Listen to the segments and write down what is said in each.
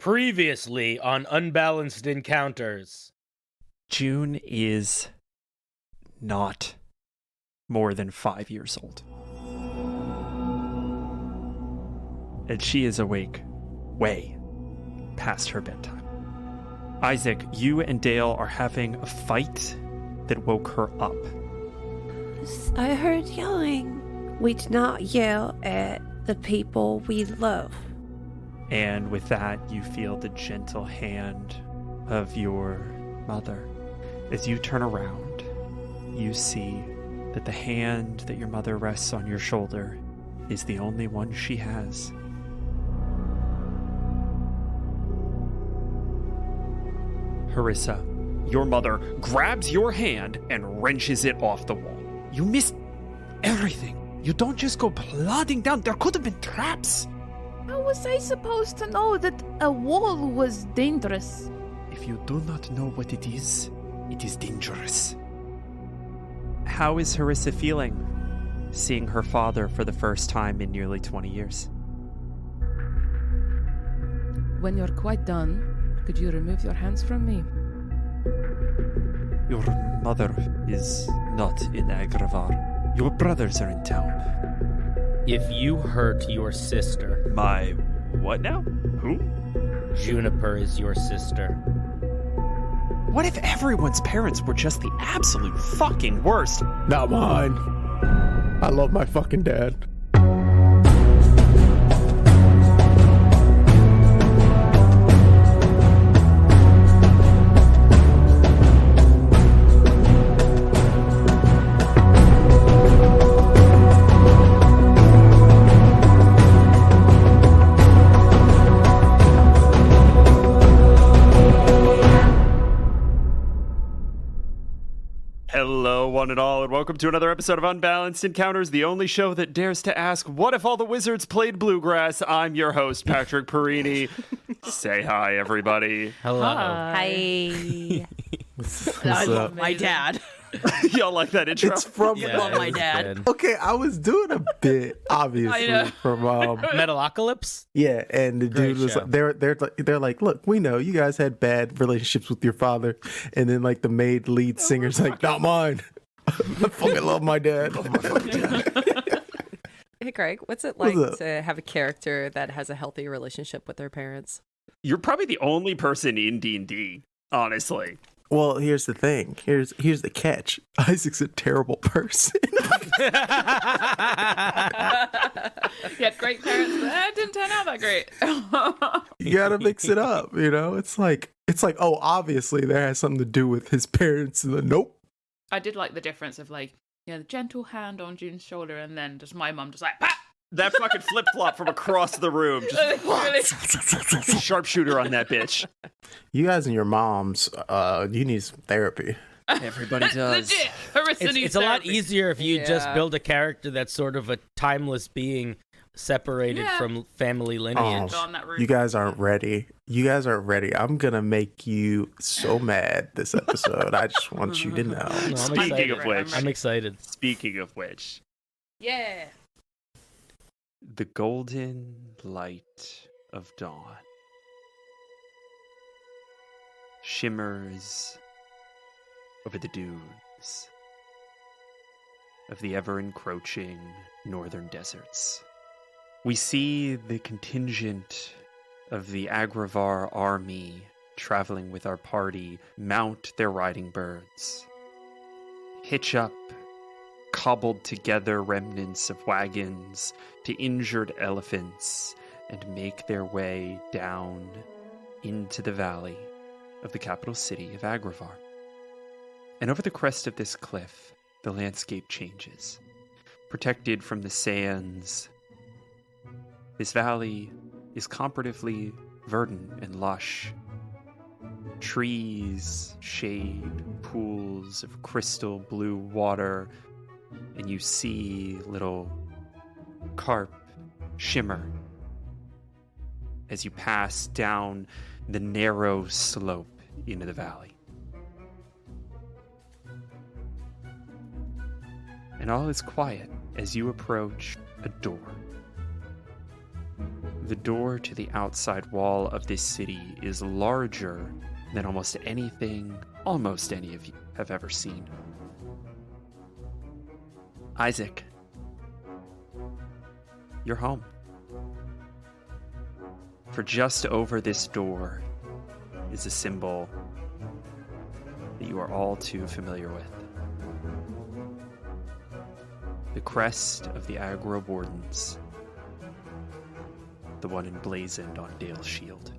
Previously on Unbalanced Encounters. June is not more than 5 years old. And she is awake way past her bedtime. Isaac, you and Dale are having a fight that woke her up. I heard yelling. We do not yell at the people we love. And with that, you feel the gentle hand of your mother. As you turn around, you see that the hand that your mother rests on your shoulder is the only one she has. Harisa, your mother grabs your hand and wrenches it off the wall. You missed everything. You don't just go plodding down. There could have been traps. How was I supposed to know that a wall was dangerous? If you do not know what it is dangerous. How is Harisa feeling, seeing her father for the first time in nearly 20 years? When you're quite done, could you remove your hands from me? Your mother is not in Agravar. Your brothers are in town. If you hurt your sister, My what now? Who? Juniper is your sister. What if everyone's parents were just the absolute fucking worst? Not mine. I love my fucking dad. Hello, one and all, and welcome to another episode of Unbalanced Encounters, the only show that dares to ask, what if all the wizards played bluegrass? I'm your host, Patrick Perini. Say hi, everybody. Hello. Hi. I love my dad. Y'all like that intro? It's from Yeah, love my it was dad. good. Okay, I was doing a bit, obviously, know. from Metalocalypse? yeah, and the Great dude was show. like, they're like, look, we know you guys had bad relationships with your father, and then like the maid lead singer's like, not mine. I fucking love my dad. Love my fucking dad. Hey, Greg, what's it What's like up? to have a character that has a healthy relationship with their parents? You're probably the only person in D&D, honestly. Well, here's the thing. Here's the catch. Isaac's a terrible person. He had great parents, but it didn't turn out that great. You gotta mix it up, you know. It's like, oh, obviously there has something to do with his parents. And nope. I did like the difference of the gentle hand on June's shoulder, and then just my mum just like, "Pah!" That fucking flip-flop from across the room. Really? Just sharpshooter on that bitch. You guys and your moms, you need some therapy. Everybody does. Legit. Harisa needs It's a lot therapy. easier if you just Yeah. build a character that's sort of a timeless being separated Yeah. from family lineage. On that route. You guys aren't ready. I'm gonna make you so mad this episode. I just want you to know. No, I'm Speaking excited. of which, I'm excited. speaking of which, Yeah. the golden light of dawn shimmers over the dunes of the ever-encroaching northern deserts. We see the contingent of the Agravar army traveling with our party mount their riding birds, hitch up cobbled together remnants of wagons to injured elephants, and make their way down into the valley of the capital city of Agravar. And over the crest of this cliff, the landscape changes. Protected from the sands, this valley is comparatively verdant and lush. Trees, shade, pools of crystal blue water, and you see little carp shimmer as you pass down the narrow slope into the valley. And all is quiet as you approach a door. The door to the outside wall of this city is larger than almost anything almost any of you have ever seen. Isaac, you're home. For just over this door is a symbol that you are all too familiar with. The crest of the Agra Wardens, the one emblazoned on Dale's shield.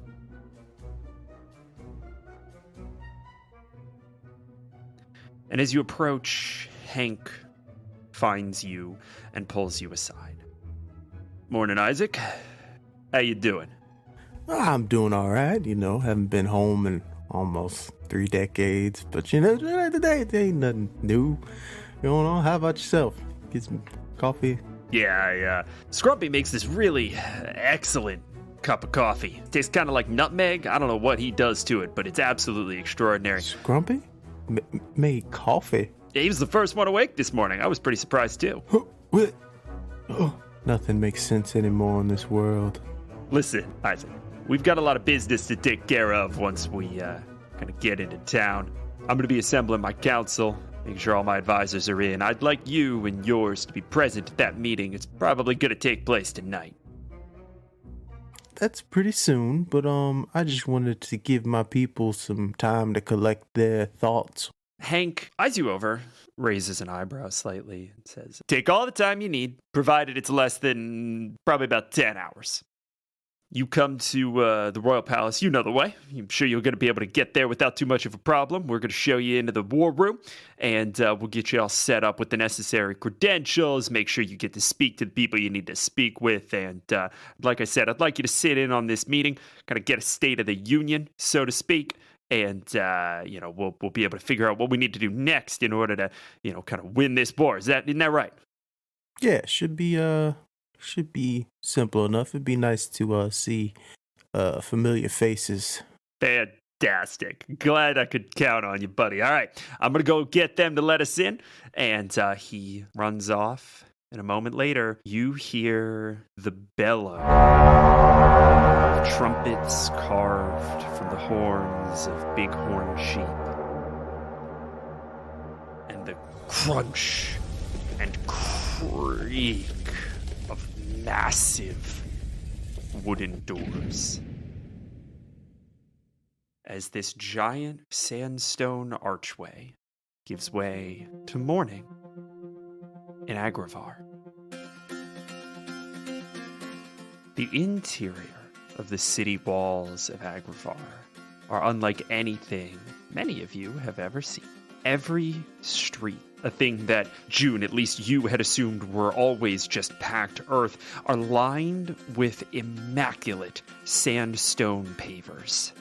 And as you approach, Hank finds you and pulls you aside. Morning, Isaac. How you doing? I'm doing all right. Haven't been home in almost 3 decades, but today ain't nothing new going on. How about yourself? Get some coffee? Yeah. Scrumpy makes this really excellent cup of coffee. Tastes kind of like nutmeg. I don't know what he does to it, but it's absolutely extraordinary. Scrumpy? Made coffee? Yeah, he was the first one awake this morning. I was pretty surprised too. What? Oh, nothing makes sense anymore in this world. Listen, Isaac, we've got a lot of business to take care of once we kind of get into town. I'm going to be assembling my council, making sure all my advisors are in. I'd like you and yours to be present at that meeting. It's probably going to take place tonight. That's pretty soon, but I just wanted to give my people some time to collect their thoughts. Hank eyes you over, raises an eyebrow slightly, and says, "Take all the time you need, provided it's less than probably about 10 hours. You come to the Royal Palace, you know the way. I'm sure you're going to be able to get there without too much of a problem. We're going to show you into the war room, and we'll get you all set up with the necessary credentials, make sure you get to speak to the people you need to speak with. And like I said, I'd like you to sit in on this meeting, kind of get a state of the union, so to speak. And, we'll be able to figure out what we need to do next in order to, kind of win this war. Isn't that right?" Yeah, should be simple enough. It'd be nice to see familiar faces. Fantastic. Glad I could count on you, buddy. All right, I'm going to go get them to let us in. And he runs off. And a moment later, you hear the bellow of trumpets carved from the horns of bighorn sheep. And the crunch and creak of massive wooden doors. As this giant sandstone archway gives way to morning in Agravar. The interior of the city walls of Agravar are unlike anything many of you have ever seen. Every street, a thing that June, at least you had assumed were always just packed earth, are lined with immaculate sandstone pavers.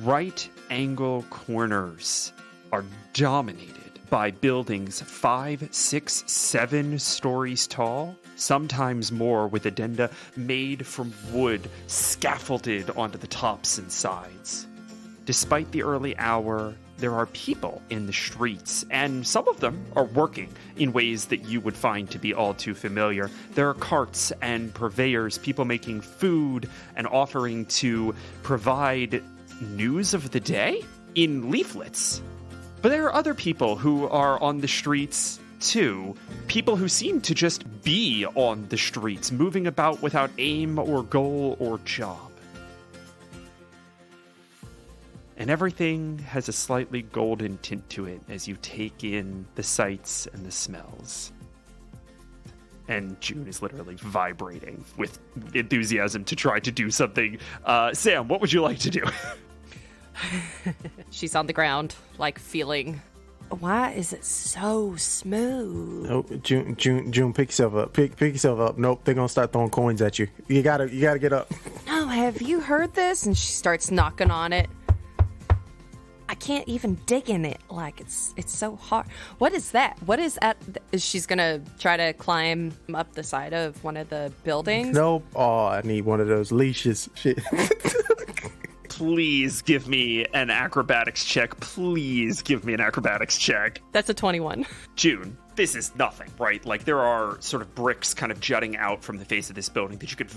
Right angle corners are dominated by buildings 5, 6, 7 stories tall, sometimes more, with addenda made from wood scaffolded onto the tops and sides. Despite the early hour, there are people in the streets, and some of them are working in ways that you would find to be all too familiar. There are carts and purveyors, people making food and offering to provide news of the day in leaflets. But there are other people who are on the streets too. People who seem to just be on the streets, moving about without aim or goal or job. And everything has a slightly golden tint to it as you take in the sights and the smells. And June is literally vibrating with enthusiasm to try to do something. Sam, what would you like to do? She's on the ground, feeling. Why is it so smooth? Oh, June, pick yourself up. Pick yourself up. Nope, they're gonna start throwing coins at you. You gotta get up. No, have you heard this? And she starts knocking on it. I can't even dig in it. It's so hard. What is that? What is at? She's gonna try to climb up the side of one of the buildings. Nope. Oh, I need one of those leashes. Shit. Please give me an acrobatics check. Please give me an acrobatics check. That's a 21. June, this is nothing, right? Like, there are sort of bricks kind of jutting out from the face of this building that you could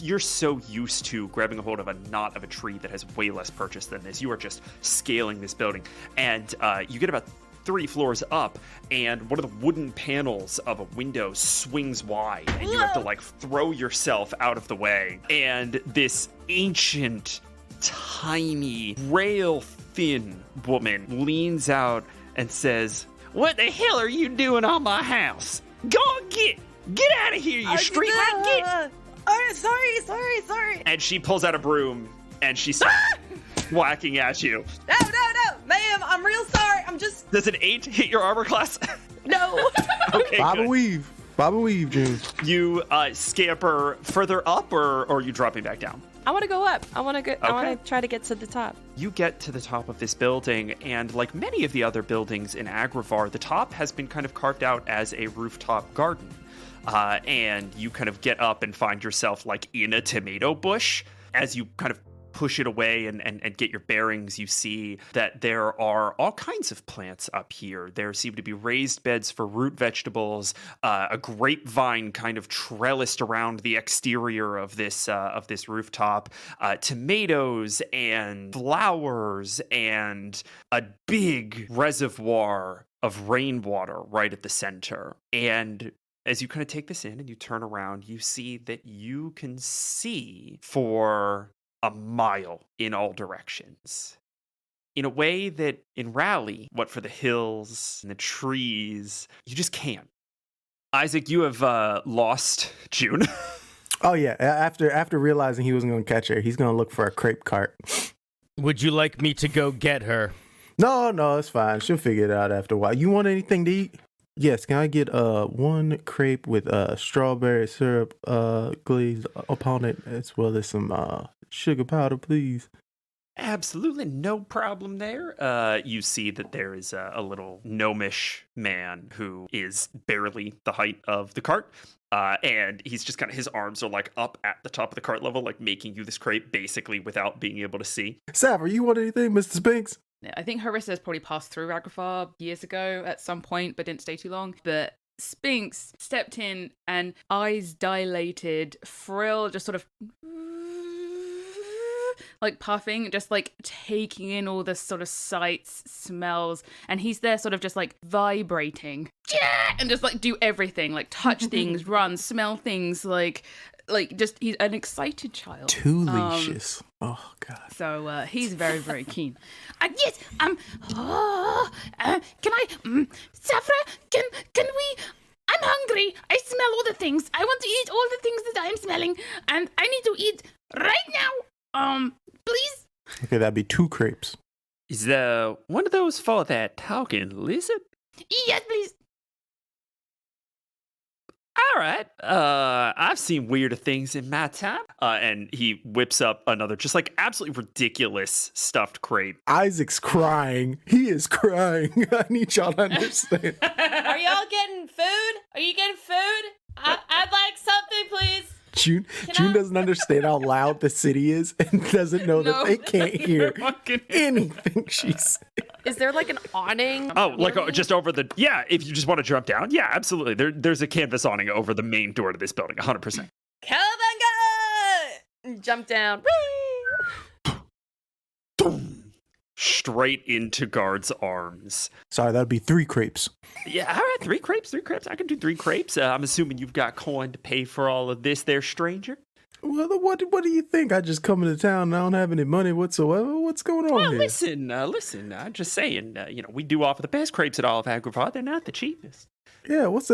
you're so used to grabbing a hold of a knot of a tree that has way less purchase than this. You are just scaling this building. And you get about 3 floors up, and one of the wooden panels of a window swings wide, and you have to, like, throw yourself out of the way. And this ancient, tiny, rail-thin woman leans out and says, "What the hell are you doing on my house? Go on, get out of here, you street rat, get!" Sorry. And she pulls out a broom, and she starts whacking at you. No, ma'am, I'm real sorry. I'm just... Does an 8 hit your armor class? No. Okay, Bobby good. Weave, June. You scamper further up, or are you dropping back down? I want to go up. I want to go. Okay. I want to try to get to the top. You get to the top of this building, and like many of the other buildings in Agrivar, the top has been kind of carved out as a rooftop garden. And you kind of get up and find yourself like in a tomato bush. As you kind of push it away and get your bearings, you see that there are all kinds of plants up here. There seem to be raised beds for root vegetables, a grapevine kind of trellised around the exterior of this rooftop, tomatoes and flowers, and a big reservoir of rainwater right at the center. And as you kind of take this in and you turn around, you see that you can see for a mile in all directions. In a way that in Raleigh, what for the hills and the trees, you just can't. Isaac, you have lost June. Oh yeah, after realizing he wasn't going to catch her, he's going to look for a crepe cart. Would you like me to go get her? No, it's fine. She'll figure it out after a while. You want anything to eat? Yes, can I get 1 crepe with strawberry syrup glazed upon it, as well as some sugar powder, please? Absolutely, no problem there. You see that there is a little gnomish man who is barely the height of the cart. And he's just kind of, his arms are like up at the top of the cart level, like making you this crepe basically without being able to see. Sapper, you want anything, Mr. Spinks? I think Harisa has probably passed through Agrafar years ago at some point, but didn't stay too long. But Spinks stepped in and eyes dilated, frill just sort of like puffing, just like taking in all the sort of sights, smells, and he's there sort of just like vibrating and just like do everything, like touch things, run, smell things, like just he's an excited child. Two leashes. Oh god. So he's very, very keen. Yes. Can I, Safra? Can we? I'm hungry. I smell all the things. I want to eat all the things that I'm smelling, and I need to eat right now. Please. Okay, that'd be 2 crepes. Is one of those for that talking lizard? Yes, please. All right. I've seen weirder things in my time. And he whips up another just like absolutely ridiculous stuffed crepe. Isaac's crying. He is crying. I need y'all to understand. Are y'all getting food? Are you getting food? I'd like something, please. June doesn't understand how loud the city is and doesn't know that they can't hear anything she says. Is there like an awning? Oh, like just over the... Yeah, if you just want to jump down. Yeah, absolutely. There's a canvas awning over the main door to this building, 100%. Cowabunga! Jump down. Straight into guard's arms. Sorry, that'd be 3 crepes. Yeah, all right, 3 crepes. I can do 3 crepes. I'm assuming you've got coin to pay for all of this there, stranger. Well, what do you think? I just come into town and I don't have any money whatsoever. What's going on here? Listen. I'm just saying. We do offer the best crepes at all of Agrafar. They're not the cheapest. Yeah. What's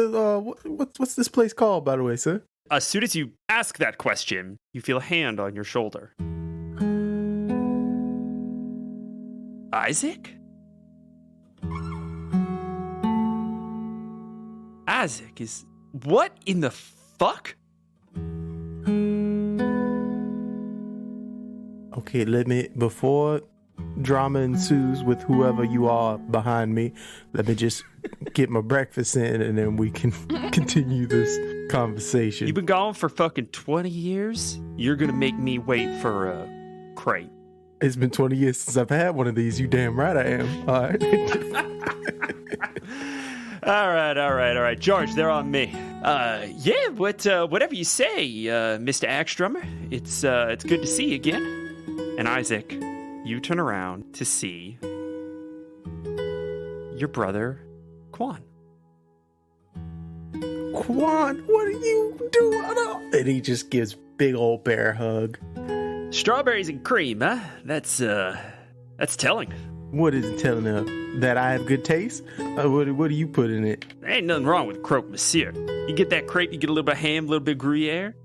this place called, by the way, sir? As soon as you ask that question, you feel a hand on your shoulder. Isaac? Isaac is... What in the fuck? Okay, before drama ensues with whoever you are behind me, let me just get my breakfast in and then we can continue this conversation. You've been gone for fucking 20 years? You're gonna make me wait for a crepe. It's been 20 years since I've had one of these. You damn right I am. All right. All right. George, they're on me. Yeah, whatever you say, Mr. Axe Drummer. It's good to see you again. And Isaac, you turn around to see your brother, Quan. Quan, what are you doing? And he just gives big old bear hug. Strawberries and cream, huh? That's telling. What is it telling him? That I have good taste? What do you put in it? There ain't nothing wrong with croque monsieur. You get that crepe, you get a little bit of ham, a little bit of Gruyere.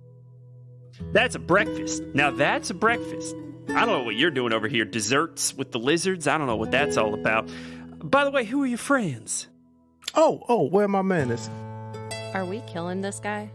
That's a breakfast. Now that's a breakfast. I don't know what you're doing over here. Desserts with the lizards? I don't know what that's all about. By the way, who are your friends? Oh, where are my manners? Are we killing this guy?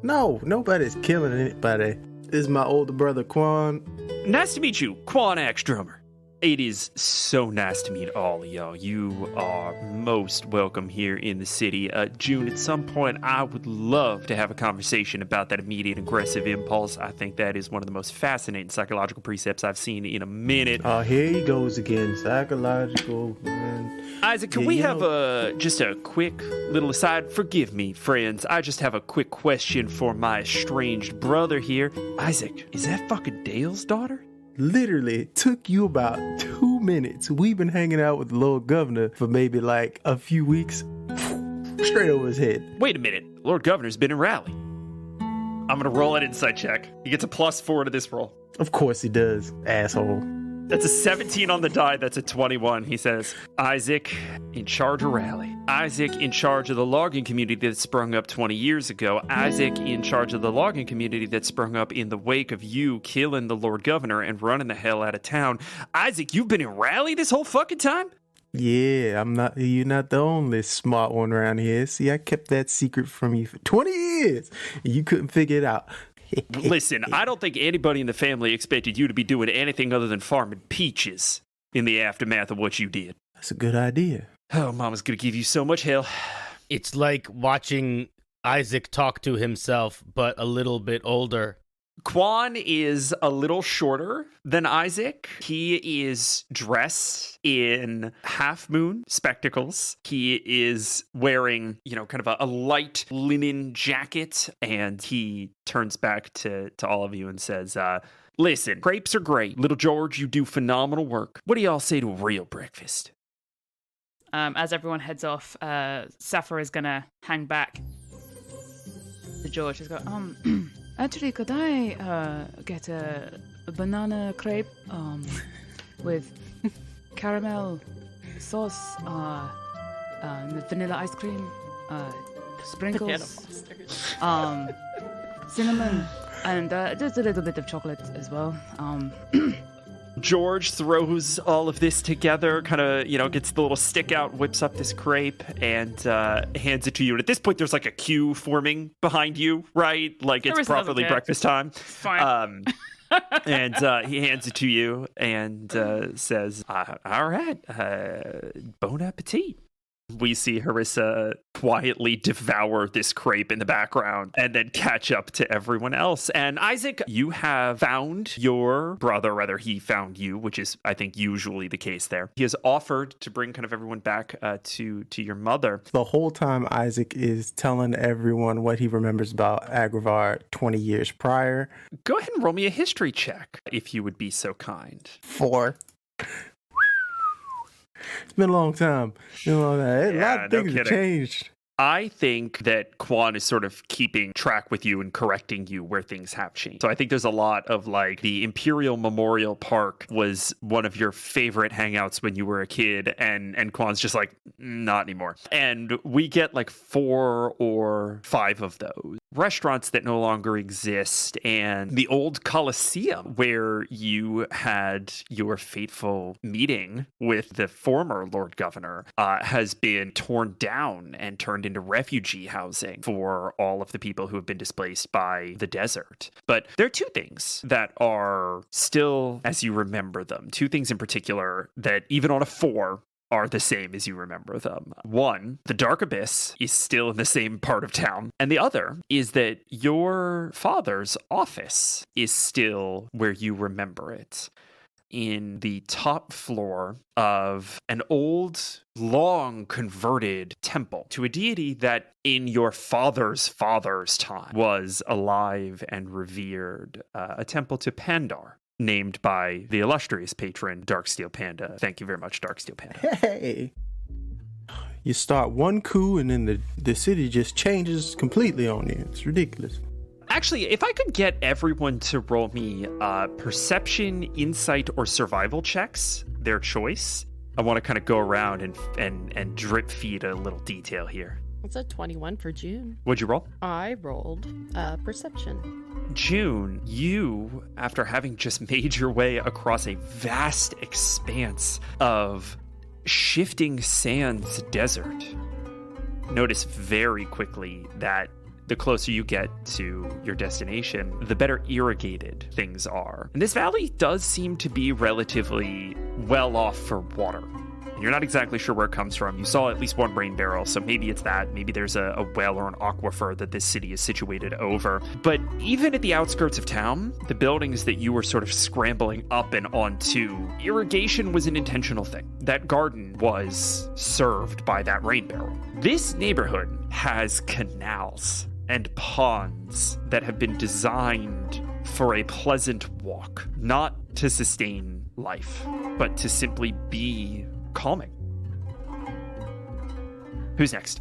No, nobody's killing anybody. This is my older brother, Quan. Nice to meet you, Quan Axe Drummer. It is so nice to meet all of y'all. You are most welcome here in the city. June, at some point, I would love to have a conversation about that immediate aggressive impulse. I think that is one of the most fascinating psychological precepts I've seen in a minute. Oh, here he goes again. Psychological, man. Isaac, can we have just a quick little aside? Forgive me, friends. I just have a quick question for my estranged brother here. Isaac, is that fucking Dale's daughter? Literally, it took you about 2 minutes. We've been hanging out with the Lord Governor for maybe like a few weeks. Straight over his head. Wait a minute. Lord Governor's been in Raleigh. I'm going to roll an insight check. He gets a +4 to this roll. Of course he does, asshole. That's a 17 on the die. That's a 21. He says, Isaac in charge of Raleigh. Isaac in charge of the logging community that sprung up 20 years ago. Isaac in charge of the logging community that sprung up in the wake of you killing the Lord Governor and running the hell out of town. Isaac, you've been in Raleigh this whole fucking time? Yeah, you're not the only smart one around here. See, I kept that secret from you for 20 years. And you couldn't figure it out. Listen, I don't think anybody in the family expected you to be doing anything other than farming peaches in the aftermath of what you did. That's a good idea. Oh, Mama's gonna give you so much hell. It's like watching Isaac talk to himself, but a little bit older. Quan is a little shorter than Isaac. He is dressed in half moon spectacles. He is wearing, kind of a light linen jacket, and he turns back to all of you and says, listen, crepes are great. Little George, you do phenomenal work. What do y'all say to a real breakfast? As everyone heads off, Sappho is gonna hang back to George. He's go, actually, could I get a banana crepe with caramel sauce, vanilla ice cream, sprinkles, cinnamon, and just a little bit of chocolate as well. George throws all of this together, kind of, gets the little stick out, whips up this crepe, and hands it to you. And at this point, there's like a queue forming behind you, right? Like it's properly breakfast time. Fine. And he hands it to you and says, all right, bon appetit. We see Harisa quietly devour this crepe in the background and then catch up to everyone else. And Isaac, you have found your brother, rather he found you, which is, I think, usually the case there. He has offered to bring kind of everyone back to your mother. The whole time Isaac is telling everyone what he remembers about Agrivar 20 years prior. Go ahead and roll me a history check, if you would be so kind. 4. It's been a long time. A lot of things have changed. I think that Quan is sort of keeping track with you and correcting you where things have changed. So I think there's a lot of like the Imperial Memorial Park was one of your favorite hangouts when you were a kid, and Quan's just like, not anymore. And we get like 4 or 5 of those restaurants that no longer exist, and the old Coliseum where you had your fateful meeting with the former Lord Governor has been torn down and turned into refugee housing for all of the people who have been displaced by the desert. But there are 2 things that are still as you remember them. 2 things in particular that even on a 4 are the same as you remember them. One, the Dark Abyss is still in the same part of town. And the other is that your father's office is still where you remember it. in the top floor of an old, long converted temple to a deity that in your father's time was alive and revered, a temple to Pandar, named by the illustrious patron Darksteel Panda. Thank you very much, Darksteel Panda. Hey, you start one coup and then the city just changes completely on you. It's ridiculous. Actually, if I could get everyone to roll me perception, insight, or survival checks, their choice, I want to kind of go around and drip feed a little detail here. It's a 21 for June. What'd you roll? I rolled perception. June, you, after having just made your way across a vast expanse of shifting sands desert, notice very quickly that the closer you get to your destination, the better irrigated things are. And this valley does seem to be relatively well off for water. And you're not exactly sure where it comes from. You saw at least one rain barrel, so maybe it's that. Maybe there's a well or an aquifer that this city is situated over. But even at the outskirts of town, the buildings that you were sort of scrambling up and onto, irrigation was an intentional thing. That garden was served by that rain barrel. This neighborhood has canals and ponds that have been designed for a pleasant walk, not to sustain life, but to simply be calming. Who's next?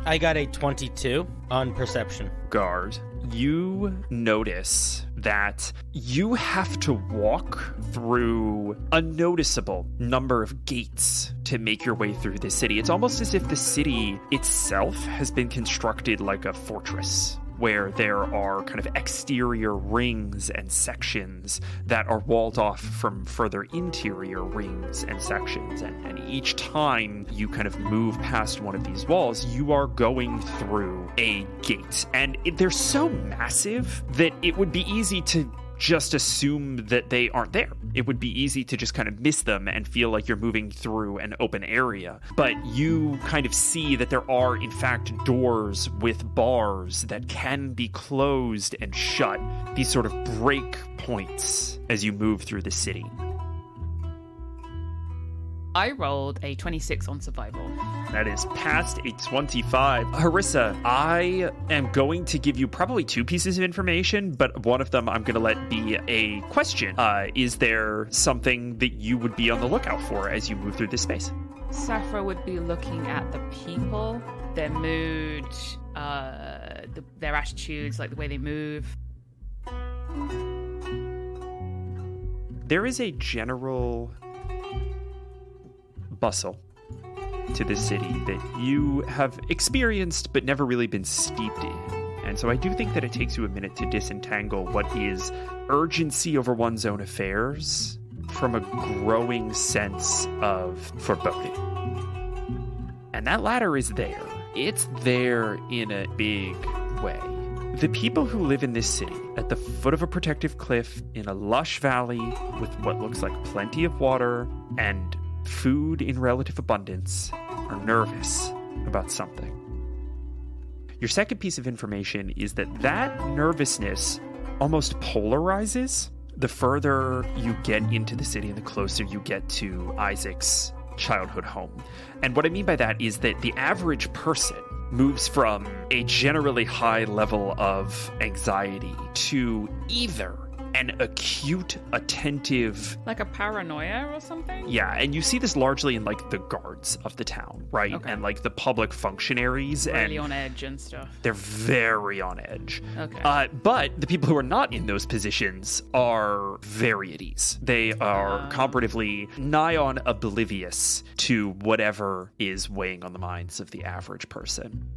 I got a 22 on perception. Guard, you notice that you have to walk through a noticeable number of gates to make your way through the city. It's almost as if the city itself has been constructed like a fortress, where there are kind of exterior rings and sections that are walled off from further interior rings and sections. And each time you kind of move past one of these walls, you are going through a gate. And they're so massive that it would be easy to just assume that they aren't there. It would be easy to just kind of miss them and feel like you're moving through an open area. But you kind of see that there are, in fact, doors with bars that can be closed and shut. These sort of break points as you move through the city. I rolled a 26 on survival. That is past a 25. Harisa, I am going to give you probably two pieces of information, but one of them I'm going to let be a question. Is there something that you would be on the lookout for as you move through this space? Sappho would be looking at the people, their mood, their attitudes, like the way they move. There is a general bustle to this city that you have experienced but never really been steeped in. And so I do think that it takes you a minute to disentangle what is urgency over one's own affairs from a growing sense of foreboding. And that latter is there. It's there in a big way. The people who live in this city, at the foot of a protective cliff, in a lush valley with what looks like plenty of water and food in relative abundance, are nervous about something. Your second piece of information is that nervousness almost polarizes the further you get into the city and the closer you get to Isaac's childhood home. And what I mean by that is that the average person moves from a generally high level of anxiety to either an acute, attentive... Like a paranoia or something? Yeah, and you see this largely in, like, the guards of the town, right? Okay. And, like, the public functionaries. Really and on edge and stuff. They're very on edge. Okay. But the people who are not in those positions are very at ease. They are comparatively nigh on oblivious to whatever is weighing on the minds of the average person.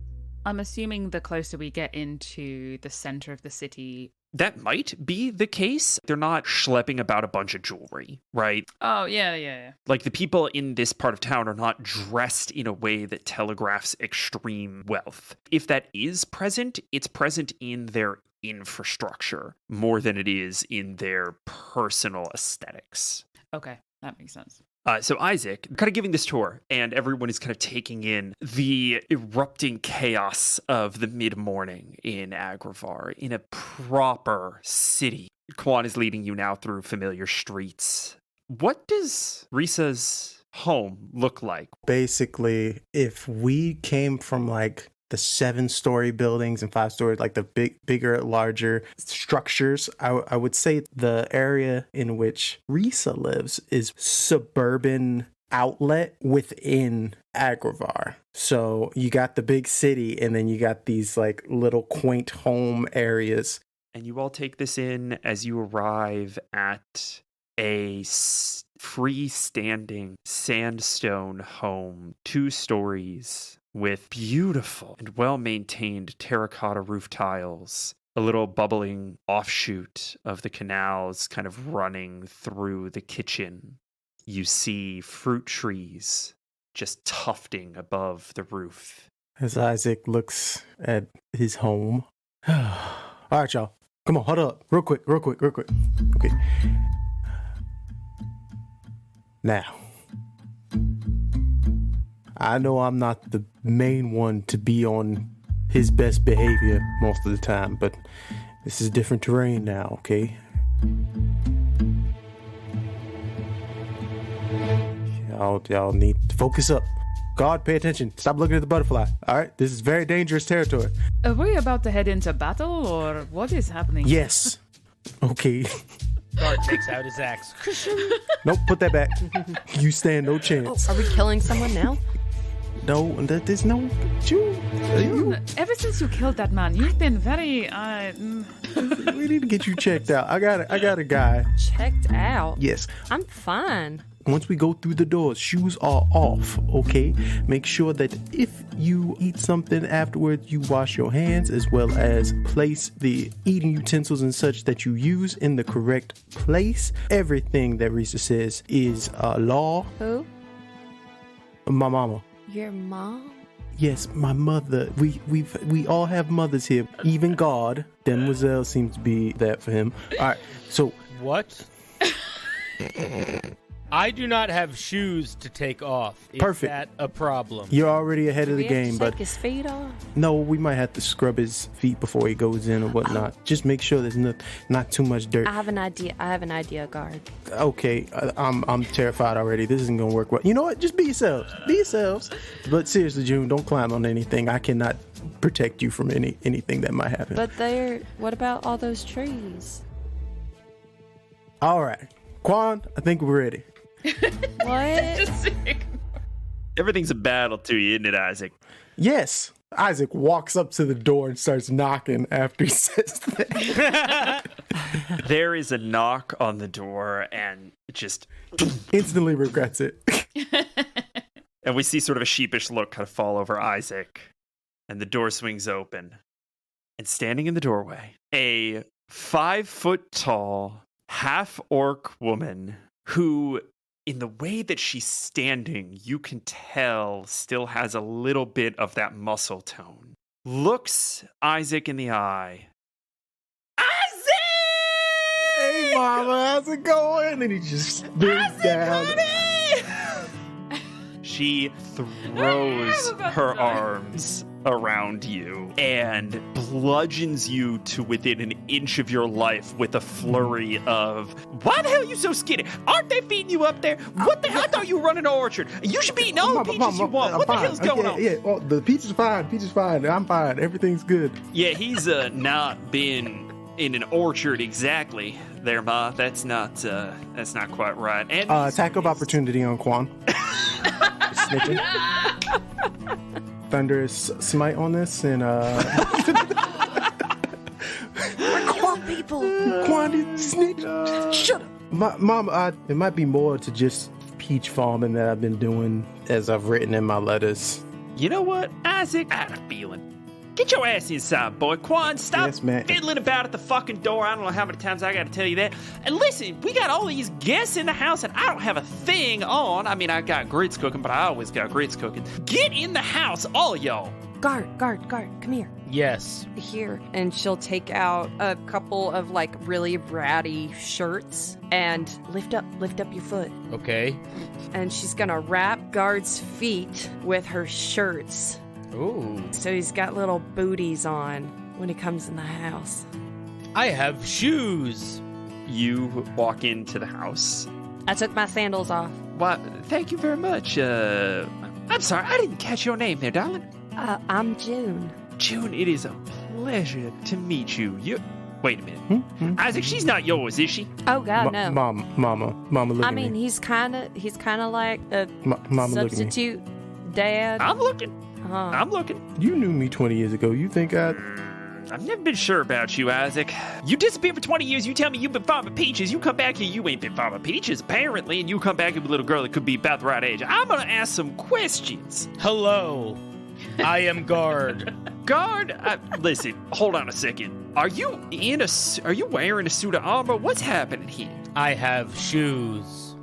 I'm assuming the closer we get into the center of the city... That might be the case. They're not schlepping about a bunch of jewelry, right? Oh, yeah. Like, the people in this part of town are not dressed in a way that telegraphs extreme wealth. If that is present, it's present in their infrastructure more than it is in their personal aesthetics. Okay, that makes sense. So Isaac, kind of giving this tour, and everyone is kind of taking in the erupting chaos of the mid-morning in Agrivar, in a proper city. Quan is leading you now through familiar streets What does Risa's home look like? Basically, if we came from like the 7-story buildings and 5-story, like the bigger, larger structures, I would say the area in which Risa lives is suburban outlet within Agravar. So you got the big city, and then you got these like little quaint home areas. And you all take this in as you arrive at a freestanding sandstone home, 2 stories, with beautiful and well-maintained terracotta roof tiles, a little bubbling offshoot of the canals kind of running through the kitchen. You see fruit trees just tufting above the roof. As Isaac looks at his home. All right, y'all. Come on, hold up. Real quick. Okay. Now, I know I'm not the main one to be on his best behavior most of the time, but this is different terrain now, okay? Y'all need to focus up. God, pay attention. Stop looking at the butterfly. All right? This is very dangerous territory. Are we about to head into battle, or what is happening? Yes. Okay. Guard takes out his axe. Nope, put that back. You stand no chance. Are we killing someone now? No, there's no... Ever since you killed that man, you've been very, We need to get you checked out. I got a guy. Checked out? Yes. I'm fine. Once we go through the doors, shoes are off, okay? Make sure that if you eat something afterwards, you wash your hands, as well as place the eating utensils and such that you use in the correct place. Everything that Risa says is law. Who? My mama. Your mom? Yes, my mother. We all have mothers here. Even God. Demoiselle seems to be that for him. All right, so... What? I do not have shoes to take off. Is Perfect. that a problem? You're already ahead of the Do we have game, to but take his feet off? no, we might have to scrub his feet before he goes in or whatnot. Just make sure there's not too much dirt. I have an idea, guard. Okay, I'm terrified already. This isn't gonna work well. You know what? Just be yourselves. Be yourselves. But seriously, June, don't climb on anything. I cannot protect you from anything that might happen. But what about all those trees? All right, Quan, I think we're ready. What? Everything's a battle to you, isn't it, Isaac? Yes. Isaac walks up to the door and starts knocking after he says that. There is a knock on the door and just... Instantly regrets it. And we see sort of a sheepish look kind of fall over Isaac. And the door swings open. And standing in the doorway, a 5-foot-tall, half-orc woman who... in the way that she's standing, you can tell still has a little bit of that muscle tone. Looks Isaac in the eye. Isaac! Hey, mama, how's it going? And he just bends down. She throws her arms around you and bludgeons you to within an inch of your life with a flurry of, why the hell are you so skinny? Aren't they feeding you up there? What the hell? I thought you were running an orchard. You should be eating all the peaches you want. What the hell's going on? Yeah, well, the pizza's fine. Pizza's fine. I'm fine. Everything's good. Yeah, he's not been in an orchard exactly there, Ma. That's not quite right. And Attack of opportunity on Quan. Snitching. Thunderous smite on this, and People. Quan, snitch. Shut up. Mom, it might be more to just peach farming that I've been doing as I've written in my letters. you know what, Isaac? I had a feeling. Get your ass inside, boy. Quan, stop Yes, man. fiddling about at the fucking door. I don't know how many times I gotta tell you that. And listen, we got all these guests in the house, and I don't have a thing on. I mean, I got grits cooking, but I always got grits cooking. Get in the house, all y'all. Guard, come here. Yes. Here. And she'll take out a couple of like really ratty shirts and lift up your foot. Okay. And she's gonna wrap Guard's feet with her shirts. Ooh. So he's got little booties on when he comes in the house. I have shoes. You walk into the house, I took my sandals off. Why, thank you very much. I'm sorry, I didn't catch your name there, darling. I'm June. June, it is a pleasure to meet you. Wait a minute. Isaac, she's not yours, is she? Oh God, no. Mama, look I at mean, me. he's kind of like a Mama, look at me. substitute dad. I'm looking. Uh-huh. I'm looking. You knew me 20 years ago. You think I've never been sure about you, Isaac. You disappeared for 20 years. You tell me you've been farming peaches. You come back here, you ain't been farming peaches, apparently, and you come back with a little girl that could be about the right age. I'm gonna ask some questions. Hello, I am Guard. Guard, listen, hold on a second. Are you wearing a suit of armor? What's happening here? I have shoes.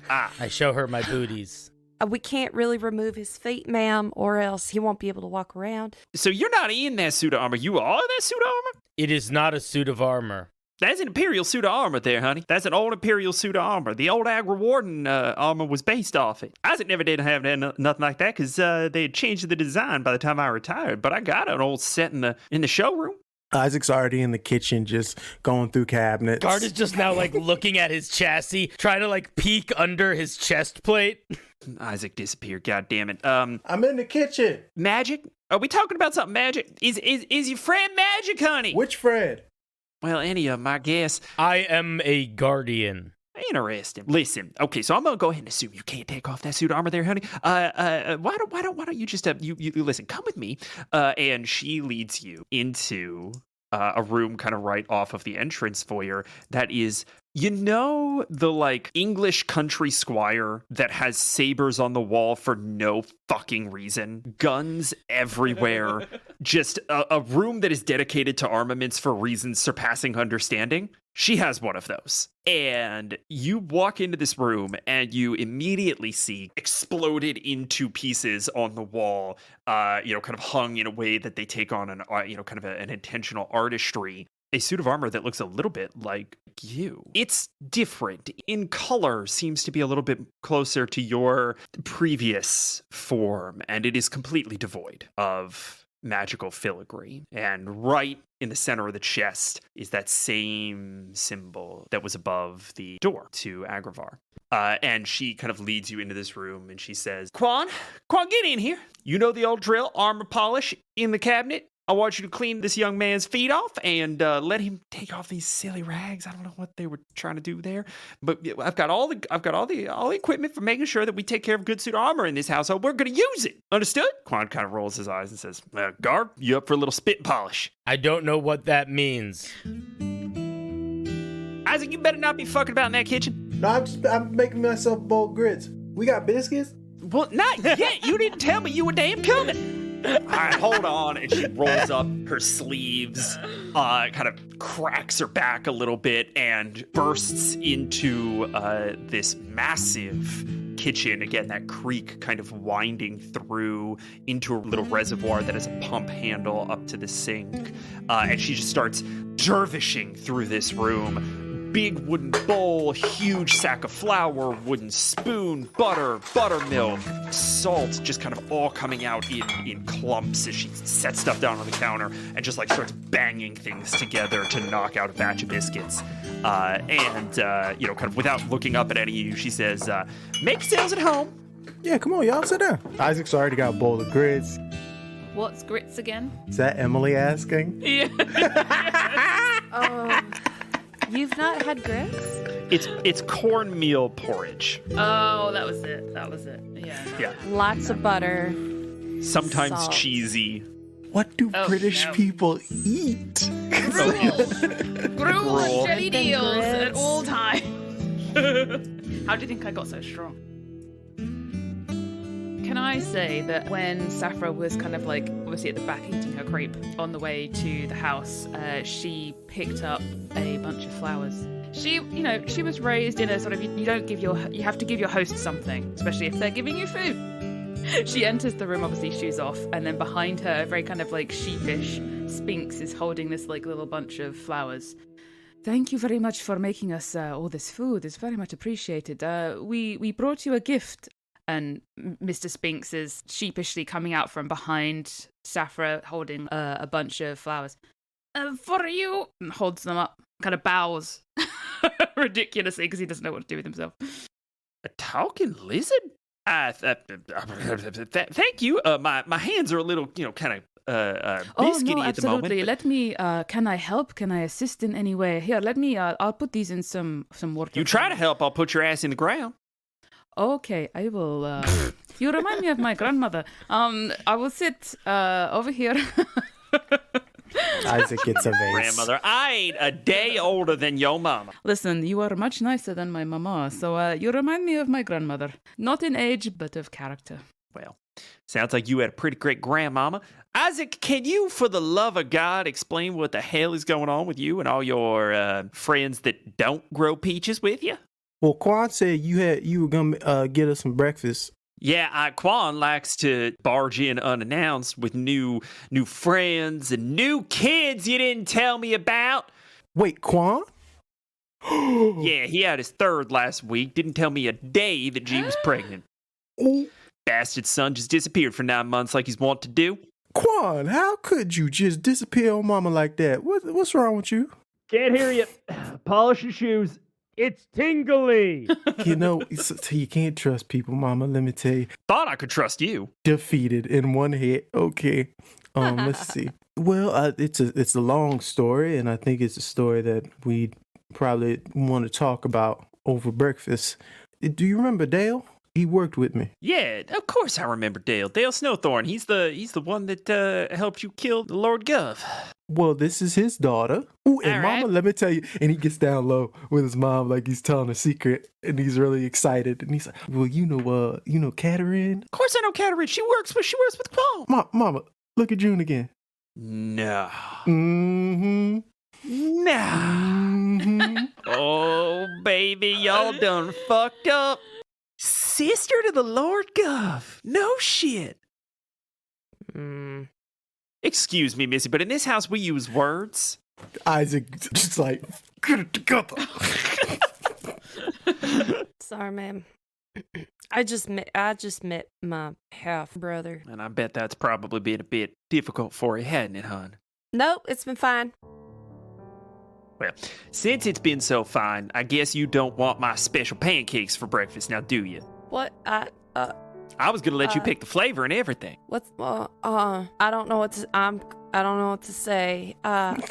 I show her my booties. We can't really remove his feet, ma'am, or else he won't be able to walk around. So you're not in that suit of armor. You are that suit of armor? It is not a suit of armor. That's an Imperial suit of armor there, honey. That's an old Imperial suit of armor. The old Agra Warden armor was based off it. Isaac never did have nothing like that because they had changed the design by the time I retired. But I got an old set in the showroom. Isaac's already in the kitchen just going through cabinets. Guard is just now like looking at his chassis, trying to like peek under his chest plate. Isaac disappeared. God damn it. I'm in the kitchen. Magic? Are we talking about something magic? Is your friend magic, honey? Which Fred? Well, any of them, I guess. I am a guardian. Interesting. Listen, okay, so I'm gonna go ahead and assume you can't take off that suit of armor there, honey. Why don't you just you listen? Come with me. And she leads you into a room kind of right off of the entrance foyer that is, you know, the like English country squire that has sabers on the wall for no fucking reason, guns everywhere, just a room that is dedicated to armaments for reasons surpassing understanding. She has one of those. And you walk into this room and you immediately see exploded into pieces on the wall, kind of hung in a way that they take on an intentional artistry. A suit of armor that looks a little bit like you. It's different. In color, seems to be a little bit closer to your previous form, and it is completely devoid of magical filigree. And right in the center of the chest is that same symbol that was above the door to Agravar. And she kind of leads you into this room and she says, Quan, get in here. You know the old drill, armor polish in the cabinet. I want you to clean this young man's feet off and let him take off these silly rags. I don't know what they were trying to do there, but I've got all the equipment for making sure that we take care of good suit of armor in this household. We're gonna use it. Understood? Quan kind of rolls his eyes and says, "Guard, you up for a little spit polish?" I don't know what that means. Isaac, you better not be fucking about in that kitchen. No, I'm making myself boiled grits. We got biscuits? Well, not yet. You didn't tell me you were damn coming. All right, hold on. And she rolls up her sleeves, kind of cracks her back a little bit, and bursts into this massive kitchen. Again, that creek kind of winding through into a little reservoir that has a pump handle up to the sink. And she just starts dervishing through this room. Big wooden bowl, huge sack of flour, wooden spoon, butter, buttermilk, salt, just kind of all coming out in clumps as she sets stuff down on the counter and just like starts banging things together to knock out a batch of biscuits. Kind of without looking up at any of you, she says, make sales at home. Yeah, come on, y'all, sit down. Isaac's already got a bowl of grits. What's grits again? Is that Emily asking? Yeah. You've not had grits? It's cornmeal porridge. Oh, that was it. Yeah. Yeah. Lots of butter. Sometimes Salt. cheesy. What do British no. people eat? Gruel, jelly Bacon deals at grits. all times. How do you think I got so strong? Can I say that when Saphra was kind of like obviously at the back eating her crepe on the way to the house, she picked up a bunch of flowers. She was raised in a sort of you have to give your host something, especially if they're giving you food. She enters the room, obviously shoes off, and then behind her, very kind of like sheepish, Spinks is holding this like little bunch of flowers. Thank you very much for making us all this food. It's very much appreciated. We brought you a gift. And Mr. Spinks is sheepishly coming out from behind Saphra, holding a bunch of flowers. For you, and holds them up, kind of bows. ridiculously because he doesn't know what to do with himself. A talking lizard? Thank you. My hands are a little, kind of biscuity at the moment. Absolutely. Let me. Can I help? Can I assist in any way? Here, let me. I'll put these in some water. You try to help, I'll put your ass in the ground. Okay, I will. You remind me of my grandmother. I will sit over here. Isaac gets a vase. Grandmother, I ain't a day older than your mama. Listen, you are much nicer than my mama, so you remind me of my grandmother. Not in age, but of character. Well, sounds like you had a pretty great grandmama. Isaac, can you, for the love of God, explain what the hell is going on with you and all your friends that don't grow peaches with you? Well, Quan said you were gonna get us some breakfast. Yeah, Quan likes to barge in unannounced with new friends and new kids you didn't tell me about. Wait, Quan? Yeah, he had his third last week. Didn't tell me a day that G was pregnant. Oh, Bastard son just disappeared for 9 months like he's wont to do. Quan, how could you just disappear on Mama like that? What's wrong with you? Can't hear you. Polish your shoes. It's tingly. You can't trust people, Mama. Let me tell you. Thought I could trust you. Defeated in one hit. Okay. Let's see. Well, it's a long story, and I think it's a story that we probably want to talk about over breakfast. Do you remember Dale? He worked with me. Yeah, of course I remember Dale. Dale Snowthorn. He's the one that helped you kill the Lord Gov. Well, this is his daughter. Ooh, and All Mama, right. let me tell you. And he gets down low with his mom like he's telling a secret, and he's really excited. And he's like, "Well, you know, Katarine. Of course I know Katarine. She works with Paul. Mama, look at June again. No. Mm-hmm. Nah. Mm-hmm. Oh, baby, y'all done fucked up. Sister to the Lord Gov. No shit. Excuse me, Missy, but in this house we use words. Isaac just like, get it together. Sorry, ma'am. I just met my half brother. And I bet that's probably been a bit difficult for you, hadn't it, hon? Nope, it's been fine. Well, since it's been so fine, I guess you don't want my special pancakes for breakfast now, do you? What? I was gonna let you pick the flavor and everything. What's? I don't know what to. I don't know what to say. I'm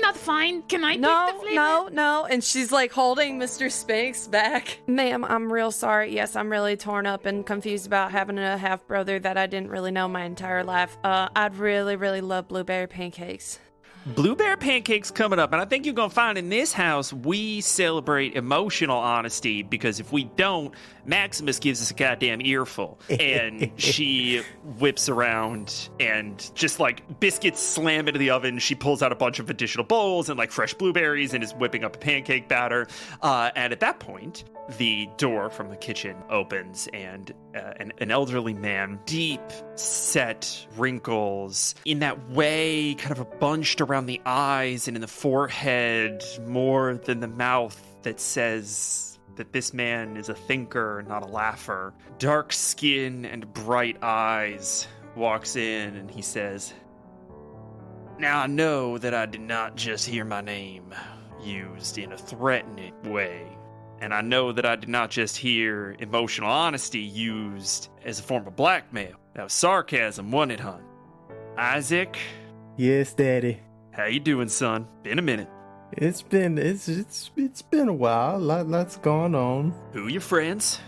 not fine. Can I pick the flavor? No. And she's like holding Mr. Spanks back. Ma'am, I'm real sorry. Yes, I'm really torn up and confused about having a half brother that I didn't really know my entire life. I'd really, really love blueberry pancakes. Blueberry pancakes coming up, and I think you're gonna find in this house we celebrate emotional honesty, because if we don't, Maximus gives us a goddamn earful. And she whips around and just like biscuits slam into the oven. She pulls out a bunch of additional bowls and like fresh blueberries and is whipping up a pancake batter. And at that point, the door from the kitchen opens and an elderly man, deep set wrinkles, in that way kind of bunched around the eyes and in the forehead more than the mouth, that says that this man is a thinker, not a laugher. Dark skin and bright eyes, walks in and he says, "Now I know that I did not just hear my name used in a threatening way. And I know that I did not just hear emotional honesty used as a form of blackmail. That was sarcasm, wasn't it, hon? Isaac, Yes, Daddy. how you doing, son? Been a minute. It's been a while. Lots going on. Who your friends?"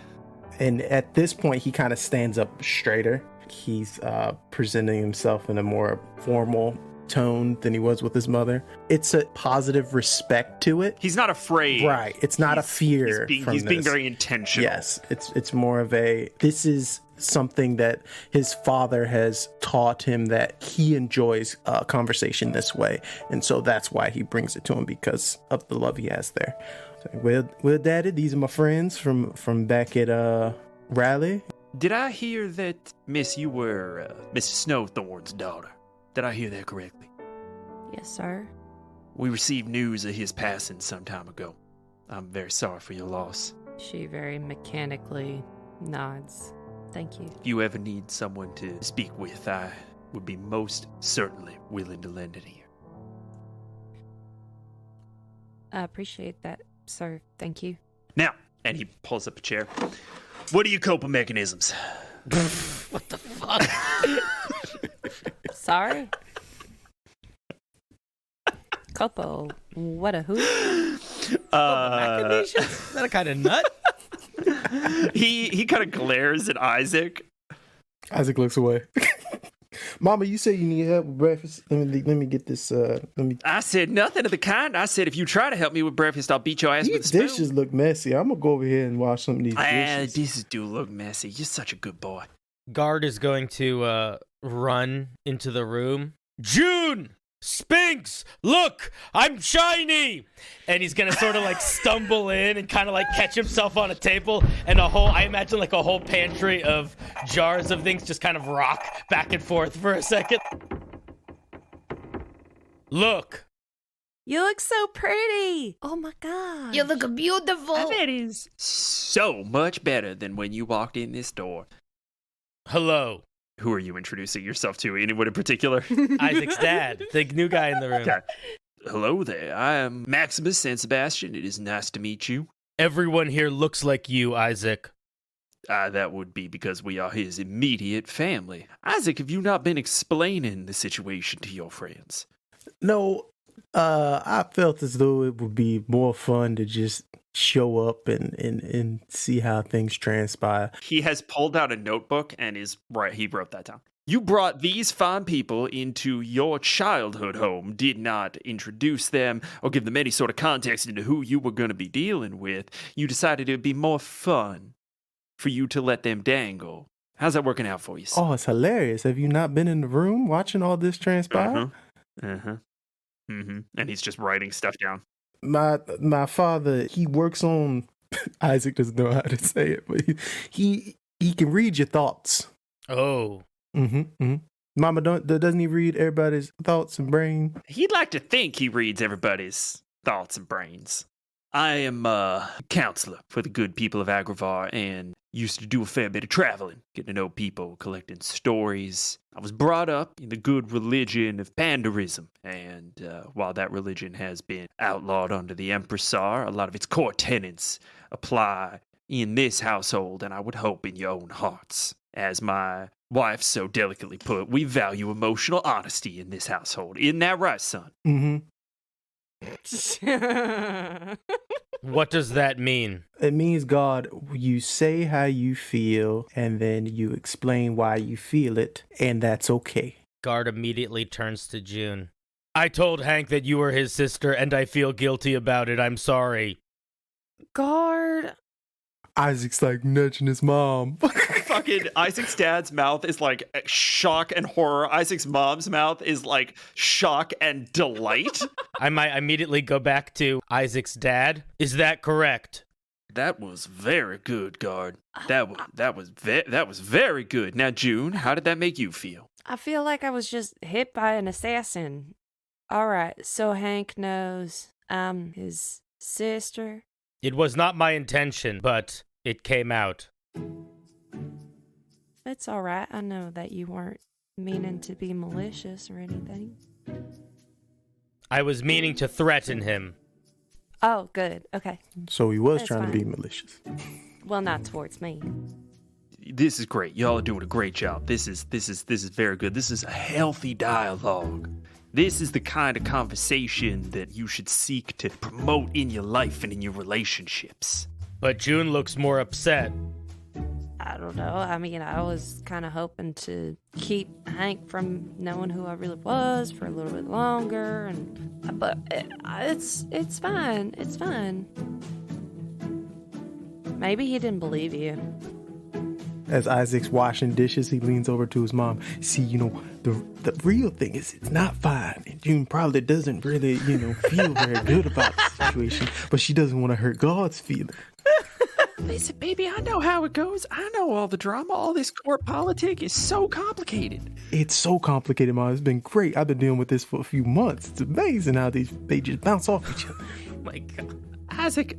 And at this point, he kind of stands up straighter. He's presenting himself in a more formal tone than he was with his mother. It's a positive respect to it. He's not afraid. Right. It's not a fear. He's being very intentional. Yes. It's more of this is something that his father has taught him, that he enjoys conversation this way. And so that's why he brings it to him, because of the love he has there. So, well, Daddy, these are my friends from back at Raleigh. Did I hear that, Miss, you were Mrs. Snowthorn's daughter? Did I hear that correctly? Yes, sir. We received news of his passing some time ago. I'm very sorry for your loss. She very mechanically nods. Thank you. If you ever need someone to speak with, I would be most certainly willing to lend an ear. I appreciate that, sir. Thank you. Now, and he pulls up a chair. What are your coping mechanisms? What the fuck? Sorry. Copo. What a who? Is that a kind of nut? He kind of glares at Isaac. Isaac looks away. Mama, you said you need help with breakfast. Let me get this. I said nothing of the kind. I said if you try to help me with breakfast, I'll beat your ass with a These spoon. dishes look messy. I'm gonna go over here and wash some of these dishes. Dishes do look messy. You're such a good boy. Guard is going to run into the room. June! Spinks! Look! I'm shiny! And he's gonna sort of like stumble in and kind of like catch himself on a table, and I imagine like a whole pantry of jars of things just kind of rock back and forth for a second. Look! You look so pretty. Oh my god. You look beautiful. That is so much better than when you walked in this door. Hello. Who are you introducing yourself to? Anyone in particular? Isaac's dad, the new guy in the room. Okay. Hello there. I am Maximus San Sebastian. It is nice to meet you. Everyone here looks like you, Isaac. That would be because we are his immediate family. Isaac, have you not been explaining the situation to your friends? No, I felt as though it would be more fun to just show up and see how things transpire. He has pulled out a notebook and is right. He wrote that down. You brought these fine people into your childhood home, did not introduce them or give them any sort of context into who you were going to be dealing with. You decided it would be more fun for you to let them dangle. How's that working out for you? Oh, it's hilarious. Have you not been in the room watching all this transpire? And he's just writing stuff down. My father, he works on Isaac doesn't know how to say it, but he can read your thoughts. Oh. Mama, doesn't he read everybody's thoughts and brain? He'd like to think he reads everybody's thoughts and brains. I am a counselor for the good people of Agravar and used to do a fair bit of traveling, getting to know people, collecting stories. I was brought up in the good religion of Pandarism, and while that religion has been outlawed under the Empressar, a lot of its core tenets apply in this household, and I would hope in your own hearts. As my wife so delicately put, we value emotional honesty in this household. Isn't that right, son? What does that mean? It means, God, you say how you feel, and then you explain why you feel it, and that's okay. Guard immediately turns to June. I told Hank that you were his sister, and I feel guilty about it. I'm sorry. Guard. Isaac's like nudging his mom. Fucking Isaac's dad's mouth is like shock and horror. Isaac's mom's mouth is like shock and delight. I might immediately go back to Isaac's dad. Is that correct? That was very good, Guard. That was very good. Now, June, how did that make you feel? I feel like I was just hit by an assassin. All right, so Hank knows I'm his sister. It was not my intention, but it came out. It's all right. I know that you weren't meaning to be malicious or anything. I was meaning to threaten him. Oh, good. Okay. So he was That's trying to be fine. malicious. Well, not towards me. This is great. Y'all are doing a great job. This is very good. This is a healthy dialogue. This is the kind of conversation that you should seek to promote in your life and in your relationships. But June looks more upset. I don't know. I mean, I was kind of hoping to keep Hank from knowing who I really was for a little bit longer, but it's fine. It's fine. Maybe he didn't believe you. As Isaac's washing dishes, he leans over to his mom. See, the real thing is it's not fine. And June probably doesn't really, feel very good about the situation, but she doesn't want to hurt God's feelings. Listen, baby, I know how it goes. I know all the drama. All this court politic is so complicated. It's so complicated, Mom. It's been great. I've been dealing with this for a few months. It's amazing how they just bounce off each other. My God. Isaac,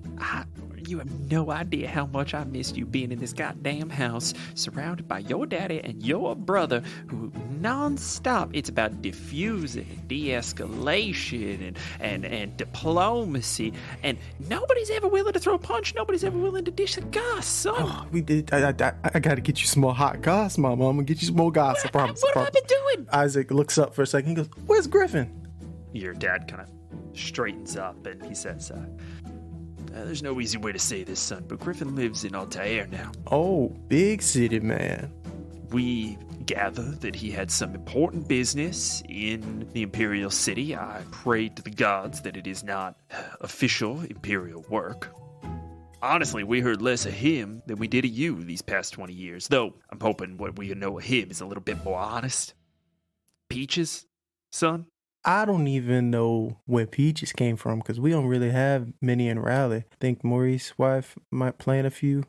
you have no idea how much I missed you being in this goddamn house, surrounded by your daddy and your brother, who non-stop. It's about diffusing and de-escalation and diplomacy. And nobody's ever willing to throw a punch. Nobody's ever willing to dish a goss, son. Oh, we did. I gotta get you some more hot goss, Mama. I'm gonna get you some more goss. I promise. What have I been doing? Isaac looks up for a second. He goes, "Where's Griffin?" Your dad kind of straightens up and he says, there's no easy way to say this, son, but Griffin lives in Altair now. Oh, big city man. We gather that he had some important business in the Imperial City. I prayed to the gods that it is not official Imperial work. Honestly, we heard less of him than we did of you these past 20 years, though I'm hoping what we know of him is a little bit more honest. Peaches, son? I don't even know where Peaches came from because we don't really have many in Raleigh. I think Maurice's wife might plant a few.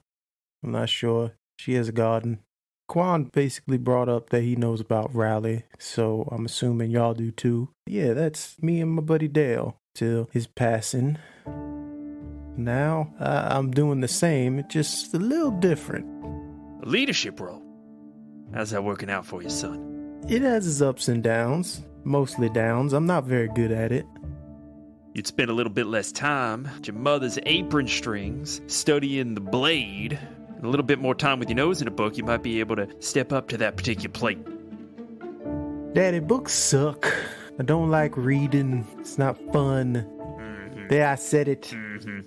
I'm not sure. She has a garden. Quan basically brought up that he knows about Raleigh, so I'm assuming y'all do too. Yeah, that's me and my buddy Dale till his passing. Now, I'm doing the same, it's just a little different. A leadership role? How's that working out for you, son? It has its ups and downs. Mostly downs. I'm not very good at it. You'd spend a little bit less time at your mother's apron strings, studying the blade, and a little bit more time with your nose in a book, you might be able to step up to that particular plate. Daddy, books suck. I don't like reading. It's not fun. Mm-hmm. There, I said it. Mm-hmm.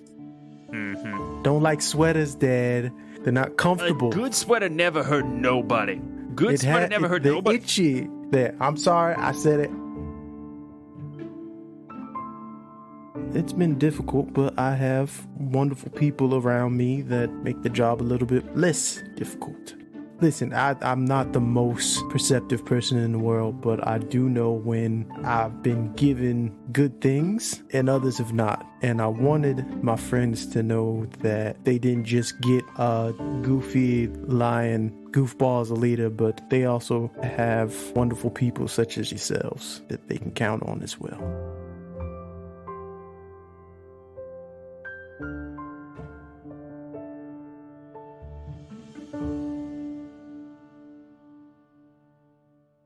Mm-hmm. Don't like sweaters, Dad. They're not comfortable. A good sweater never hurt nobody. Good sweater never hurt nobody. Itchy. There, I'm sorry, I said it. It's been difficult, but I have wonderful people around me that make the job a little bit less difficult. Listen, I'm not the most perceptive person in the world, but I do know when I've been given good things and others have not. And I wanted my friends to know that they didn't just get a goofy lion goofball as a leader, but they also have wonderful people such as yourselves that they can count on as well.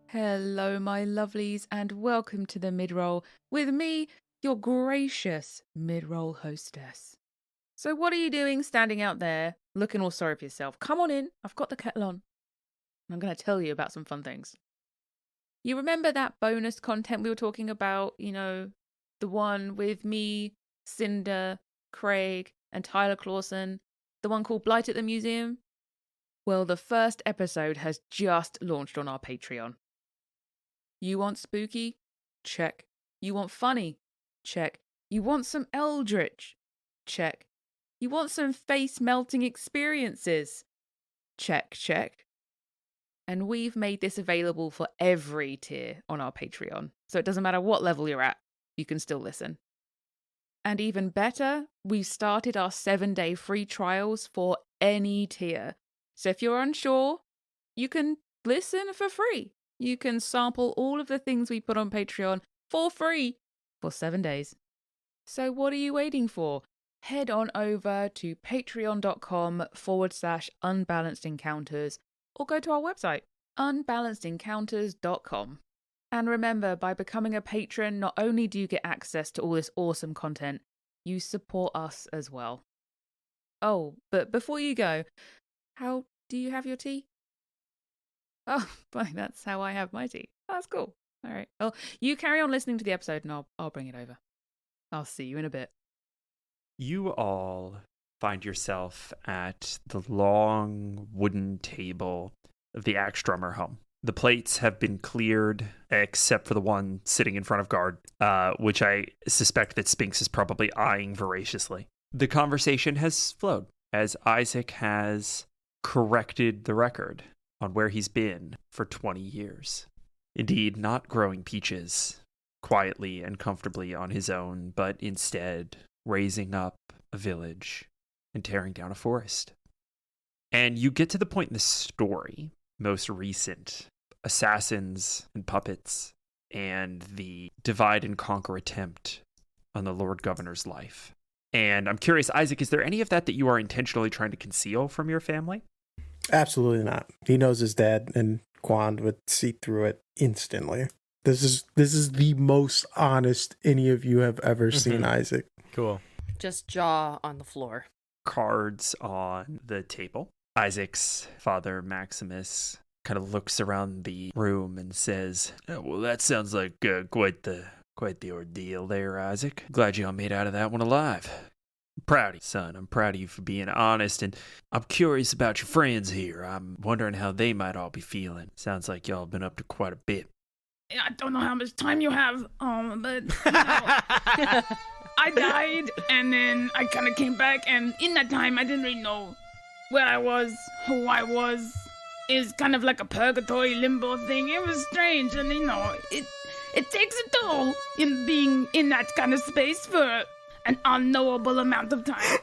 Hello, my lovelies, and welcome to the mid-roll with me, your gracious mid-roll hostess. So what are you doing standing out there looking all sorry for yourself? Come on in, I've got the kettle on. I'm going to tell you about some fun things. You remember that bonus content we were talking about, you know, the one with me, Cinder, Craig, and Tyler Clawson, the one called Blight at the Museum? Well, the first episode has just launched on our Patreon. You want spooky? Check. You want funny? Check. You want some eldritch? Check. You want some face-melting experiences? Check, check. And we've made this available for every tier on our Patreon. So it doesn't matter what level you're at, you can still listen. And even better, we've started our 7-day free trials for any tier. So if you're unsure, you can listen for free. You can sample all of the things we put on Patreon for free for 7 days. So what are you waiting for? Head on over to patreon.com/unbalanced encounters or go to our website, unbalancedencounters.com. And remember, by becoming a patron, not only do you get access to all this awesome content, you support us as well. Oh, but before you go, how do you have your tea? Oh, fine, that's how I have my tea. Oh, that's cool. All right. Well, you carry on listening to the episode and I'll bring it over. I'll see you in a bit. You all find yourself at the long wooden table of the axe drummer home. The plates have been cleared, except for the one sitting in front of guard, which I suspect that Spinks is probably eyeing voraciously. The conversation has flowed as Isaac has corrected the record on where he's been for 20 years. Indeed, not growing peaches quietly and comfortably on his own, but instead raising up a village and tearing down a forest. And you get to the point in the story, most recent, assassins and puppets, and the divide and conquer attempt on the Lord Governor's life. And I'm curious, Isaac, is there any of that you are intentionally trying to conceal from your family? Absolutely not. He knows his dad, and Quan would see through it instantly. This is the most honest any of you have ever seen Isaac. Cool. Just jaw on the floor. Cards on the table. Isaac's father, Maximus, kind of looks around the room and says, "Oh, well, that sounds like quite the ordeal there, Isaac. Glad you all made out of that one alive. I'm proud of you, son. I'm proud of you for being honest, and I'm curious about your friends here. I'm wondering how they might all be feeling. Sounds like y'all have been up to quite a bit." I don't know how much time you have, but you know, I died, and then I kind of came back, and in that time, I didn't really know where I was, who I was. It's kind of like a purgatory limbo thing. It was strange, and you know, it takes a toll in being in that kind of space for an unknowable amount of time.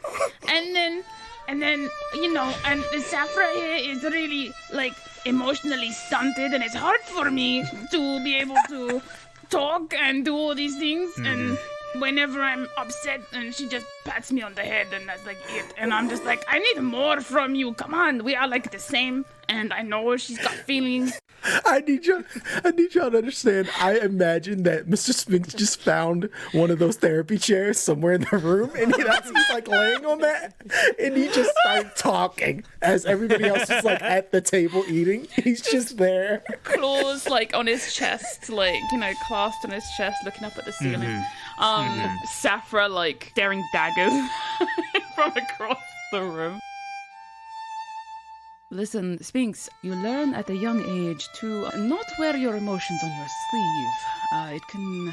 And then, you know, and the Safra here is really, like, emotionally stunted, and it's hard for me to be able to talk and do all these things, and whenever I'm upset, and she just pats me on the head, and that's like it, and I'm just like, I need more from you, come on, we are like the same, and I know she's got feelings. I need y'all to understand. I imagine that Mr. Spinks just found one of those therapy chairs somewhere in the room, and he's like laying on that, and he just started talking as everybody else is like at the table eating. He's just there, Claws like on his chest, like, you know, clasped on his chest, looking up at the ceiling. Safra like staring daggers from across the room. Listen, Sphinx, you learn at a young age to not wear your emotions on your sleeve. It can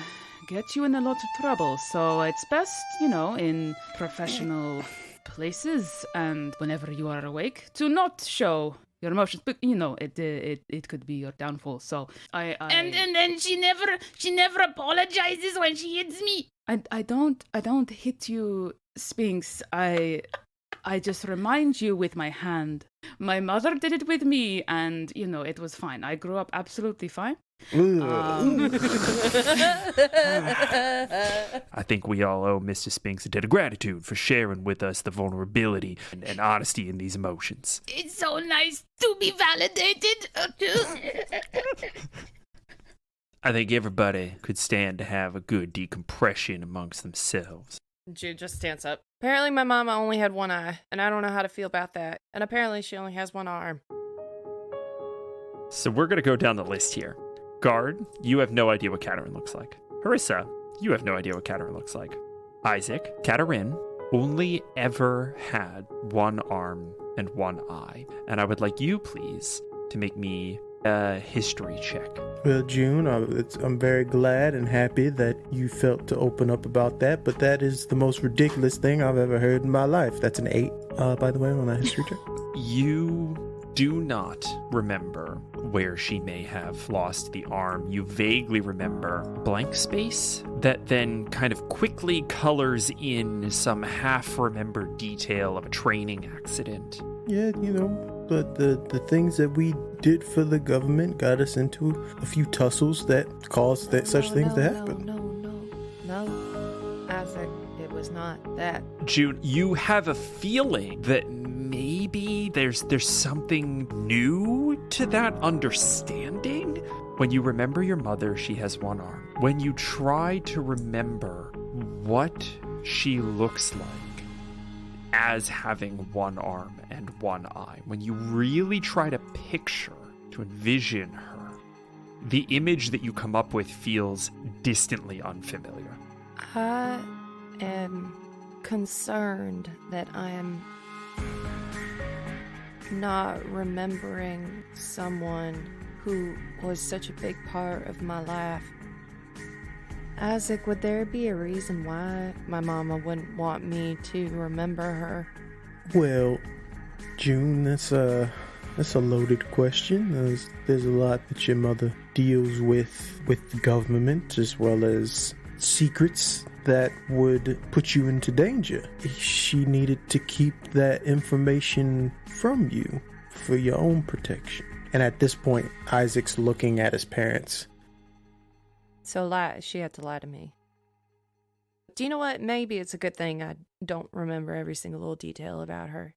get you in a lot of trouble, so it's best, you know, in professional places and whenever you are awake, to not show your emotions. But, you know, it could be your downfall, so I... And then she never apologizes when she hits me. I don't hit you, Sphinx. I just remind you with my hand. My mother did it with me, and, you know, it was fine. I grew up absolutely fine. I think we all owe Mr. Spinks a debt of gratitude for sharing with us the vulnerability and honesty in these emotions. It's so nice to be validated. I think everybody could stand to have a good decompression amongst themselves. Jude just stands up. Apparently my mama only had one eye, and I don't know how to feel about that. And apparently she only has one arm. So we're going to go down the list here. Guard, you have no idea what Katerin looks like. Harissa, you have no idea what Katerin looks like. Isaac, Katerin only ever had one arm and one eye. And I would like you, please, to make me a history check. Well, June, I'm very glad and happy that you felt to open up about that, but that is the most ridiculous thing I've ever heard in my life. That's an 8, by the way, on that history check. You do not remember where she may have lost the arm. You vaguely remember blank space that then kind of quickly colors in some half-remembered detail of a training accident. Yeah, you know, but the things that we did for the government got us into a few tussles that caused such things to happen. No, Isaac, it was not that. June, you have a feeling that maybe there's something new to that understanding. When you remember your mother, she has one arm. When you try to remember what she looks like as having one arm and one eye, when you really try to picture, to envision her, the image that you come up with feels distantly unfamiliar. I am concerned that I am not remembering someone who was such a big part of my life. Isaac, would there be a reason why my mama wouldn't want me to remember her? Well, June, that's a loaded question. There's a lot that your mother deals with the government, as well as secrets that would put you into danger. She needed to keep that information from you for your own protection. And at this point, Isaac's looking at his parents. So she had to lie to me. Do you know what? Maybe it's a good thing I don't remember every single little detail about her.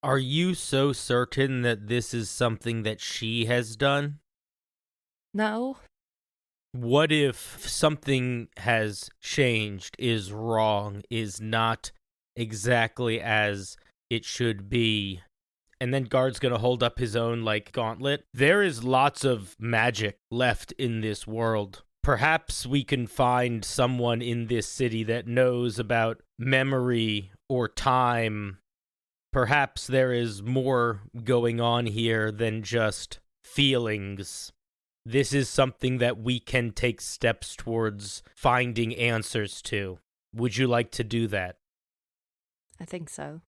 Are you so certain that this is something that she has done? No. What if something has changed, is wrong, is not exactly as it should be? And then Guard's gonna hold up his own, gauntlet. There is lots of magic left in this world. Perhaps we can find someone in this city that knows about memory or time. Perhaps there is more going on here than just feelings. This is something that we can take steps towards finding answers to. Would you like to do that? I think so.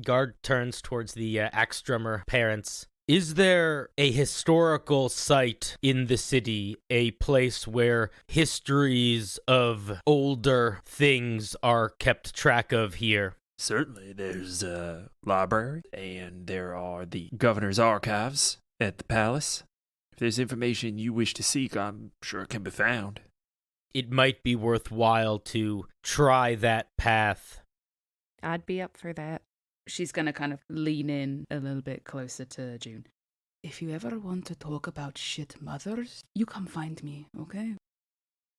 Guard turns towards the axe drummer parents. Is there a historical site in the city, a place where histories of older things are kept track of here? Certainly, there's a library, and there are the governor's archives at the palace. If there's information you wish to seek, I'm sure it can be found. It might be worthwhile to try that path. I'd be up for that. She's going to kind of lean in a little bit closer to June. If you ever want to talk about shit mothers, you come find me, okay?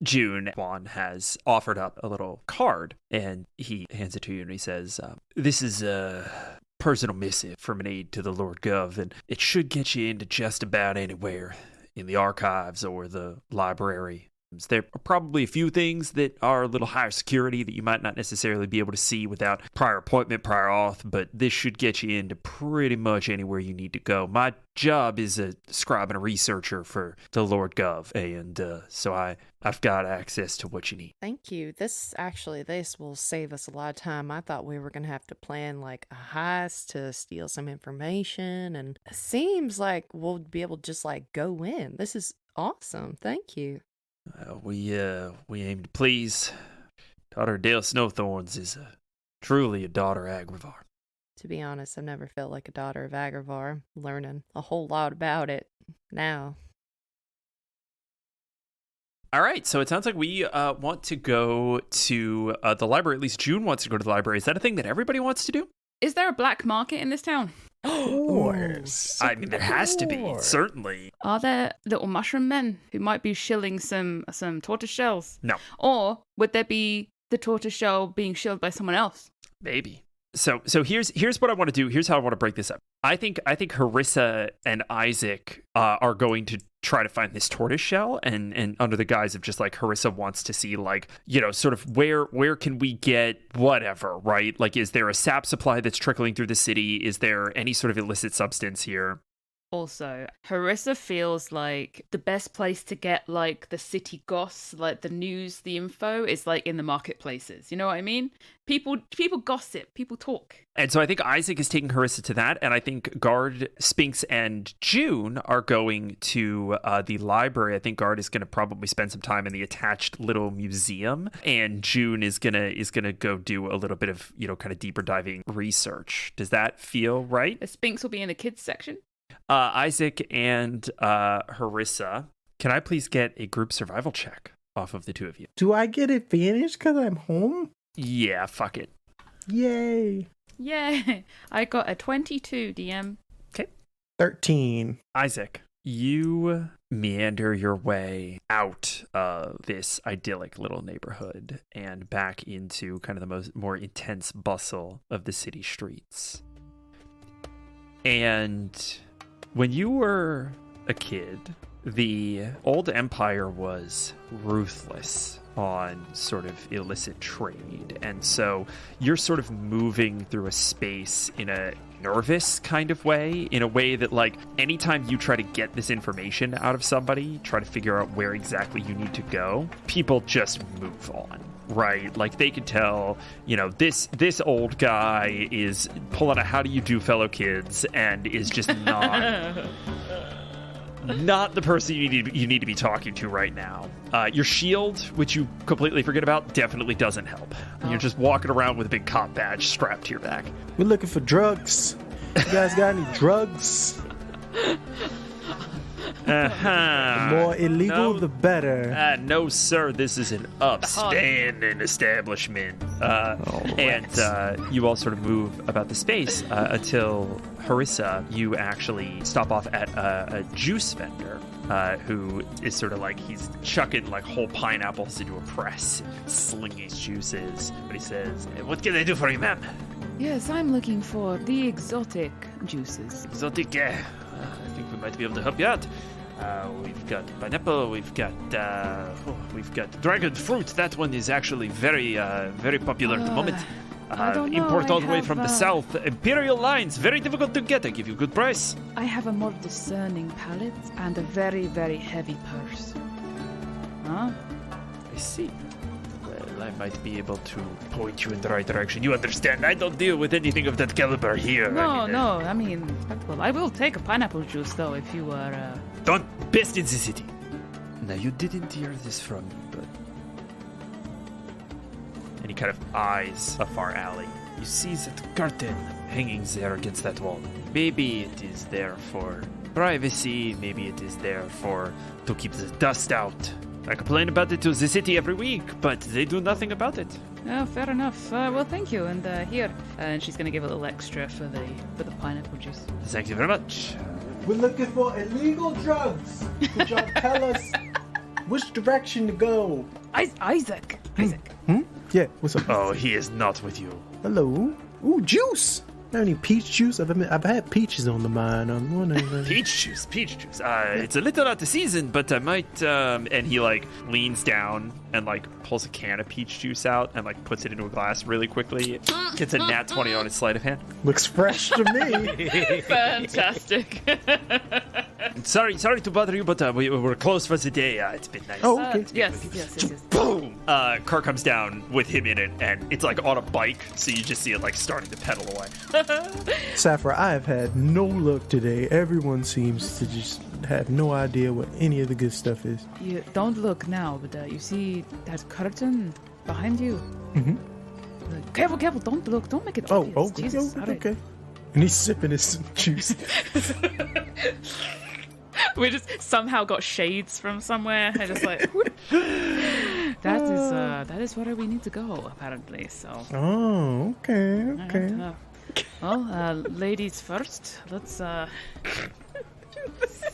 June, Juan has offered up a little card, and he hands it to you, and he says, this is a personal missive from an aide to the Lord Gov, and it should get you into just about anywhere in the archives or the library. There are probably a few things that are a little higher security that you might not necessarily be able to see without prior appointment, prior auth, but this should get you into pretty much anywhere you need to go. My job is a scribe and a researcher for the Lord Gov, and so I've got access to what you need. Thank you. This will save us a lot of time. I thought we were going to have to plan like a heist to steal some information, and it seems like we'll be able to just go in. This is awesome. Thank you. We aim to please. Daughter Dale Snowthorns is truly a daughter Agrivar. To be honest, I've never felt like a daughter of Agrivar. I'm learning a whole lot about it now. All right, so it sounds like we want to go to the library. At least June wants to go to the library. Is that a thing that everybody wants to do? Is there a black market in this town? Of course. I mean, there has to be, certainly. Are there little mushroom men who might be shilling some tortoise shells? No. Or would there be the tortoise shell being shilled by someone else? Maybe. So here's what I want to do. Here's how I want to break this up. I think Harisa and Isaac are going to try to find this tortoise shell, and under the guise of just Harisa wants to see sort of where can we get whatever, right? Is there a sap supply that's trickling through the city? Is there any sort of illicit substance here? Also, Harisa feels like the best place to get the city goss, the news, the info is in the marketplaces. You know what I mean? People gossip, people talk. And so I think Isaac is taking Harisa to that, and I think Guard, Spinks, and June are going to the library. I think Guard is going to probably spend some time in the attached little museum, and June is gonna go do a little bit of kind of deeper diving research. Does that feel right? The Spinks will be in the kids section. Isaac and Harisa, can I please get a group survival check off of the two of you? Do I get advantage because I'm home? Yeah, fuck it. Yay. Yeah, I got a 22, DM. Okay. 13. Isaac, you meander your way out of this idyllic little neighborhood and back into kind of the more intense bustle of the city streets. And when you were a kid, the old empire was ruthless on sort of illicit trade. And so you're sort of moving through a space in a nervous kind of way, in a way that anytime you try to get this information out of somebody, try to figure out where exactly you need to go, people just move on. Right, they can tell, this old guy is pulling a "how do you do, fellow kids," and is just not the person you need to be talking to right now. Your shield, which you completely forget about, definitely doesn't help. Oh. You're just walking around with a big cop badge strapped to your back. We're looking for drugs. You guys got any drugs? Uh-huh. The more illegal, No. the better. No, sir. This is an upstanding establishment. And you all sort of move about the space until Harisa, you actually stop off at a juice vendor who is sort of like he's chucking like whole pineapples into a press, slinging juices. But he says, "What can I do for you, ma'am?" Yes, I'm looking for the exotic juices. Exotic. I think we might be able to help you out. We've got pineapple. We've got dragon fruit. That one is actually very popular at the moment. I don't know, Import all I the way have, from the south. Imperial lines, very difficult to get. I give you a good price. I have a more discerning palate and a very, very heavy purse. Huh? I see. Well, I might be able to point you in the right direction. You understand? I don't deal with anything of that caliber here. I mean, well, I will take a pineapple juice, though, if you are, Don't best in the city. Now, you didn't hear this from me, but... And he kind of eyes a far alley. You see that curtain hanging there against that wall. Maybe it is there for privacy. Maybe it is there to keep the dust out. I complain about it to the city every week, but they do nothing about it. Oh, fair enough. Well, thank you. And here, and she's gonna give a little extra for the pineapple juice. Thank you very much. We're looking for illegal drugs. Could y'all tell us which direction to go? Isaac. Yeah, what's up? Oh, he is not with you. Hello. Ooh, juice. Any peach juice? I've had peaches on the mind. I'm wondering. Peach juice. It's a little out of season, but I might. And he like leans down and like pulls a can of peach juice out and like puts it into a glass really quickly. Gets a nat 20 on his sleight of hand. Looks fresh to me. Fantastic. Sorry to bother you, but we're closed for the day. It's been nice. Oh, okay. Yes. Boom! Car comes down with him in it, and it's like on a bike, so you just see it like starting to pedal away. Saffron, I have had no luck today. Everyone seems to just have no idea what any of the good stuff is. You don't look now, but you see that curtain behind you? Mhm. Careful, don't look, don't make it Oh, obvious. okay, Jesus, okay. And he's sipping his juice. We just somehow got shades from somewhere. I just like that is where we need to go, apparently. So Oh, okay. well, ladies first. Let's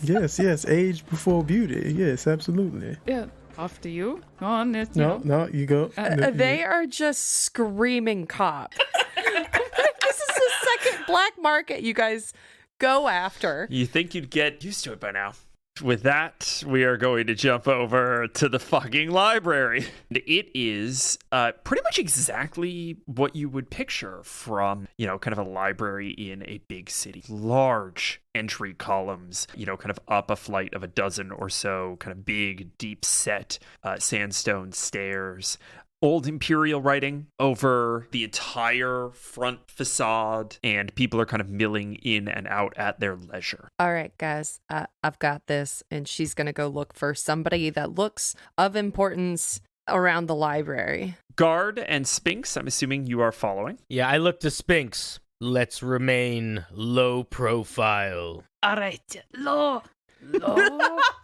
Yes, age before beauty. Yes, absolutely. yeah, after you. Go on, it's, No, you go. They are just screaming cop. This is the second black market you guys go after. You think you'd get used to it by now. With that, we are going to jump over to the fucking library. It is pretty much exactly what you would picture from, kind of a library in a big city. Large entry columns, kind of up a flight of a dozen or so, kind of big, deep set sandstone stairs. Old imperial writing over the entire front facade, and people are kind of milling in and out at their leisure. All right, guys, I've got this. And she's going to go look for somebody that looks of importance around the library. Guard and Sphinx, I'm assuming you are following. Yeah, I look to Sphinx. Let's remain low profile. all right, low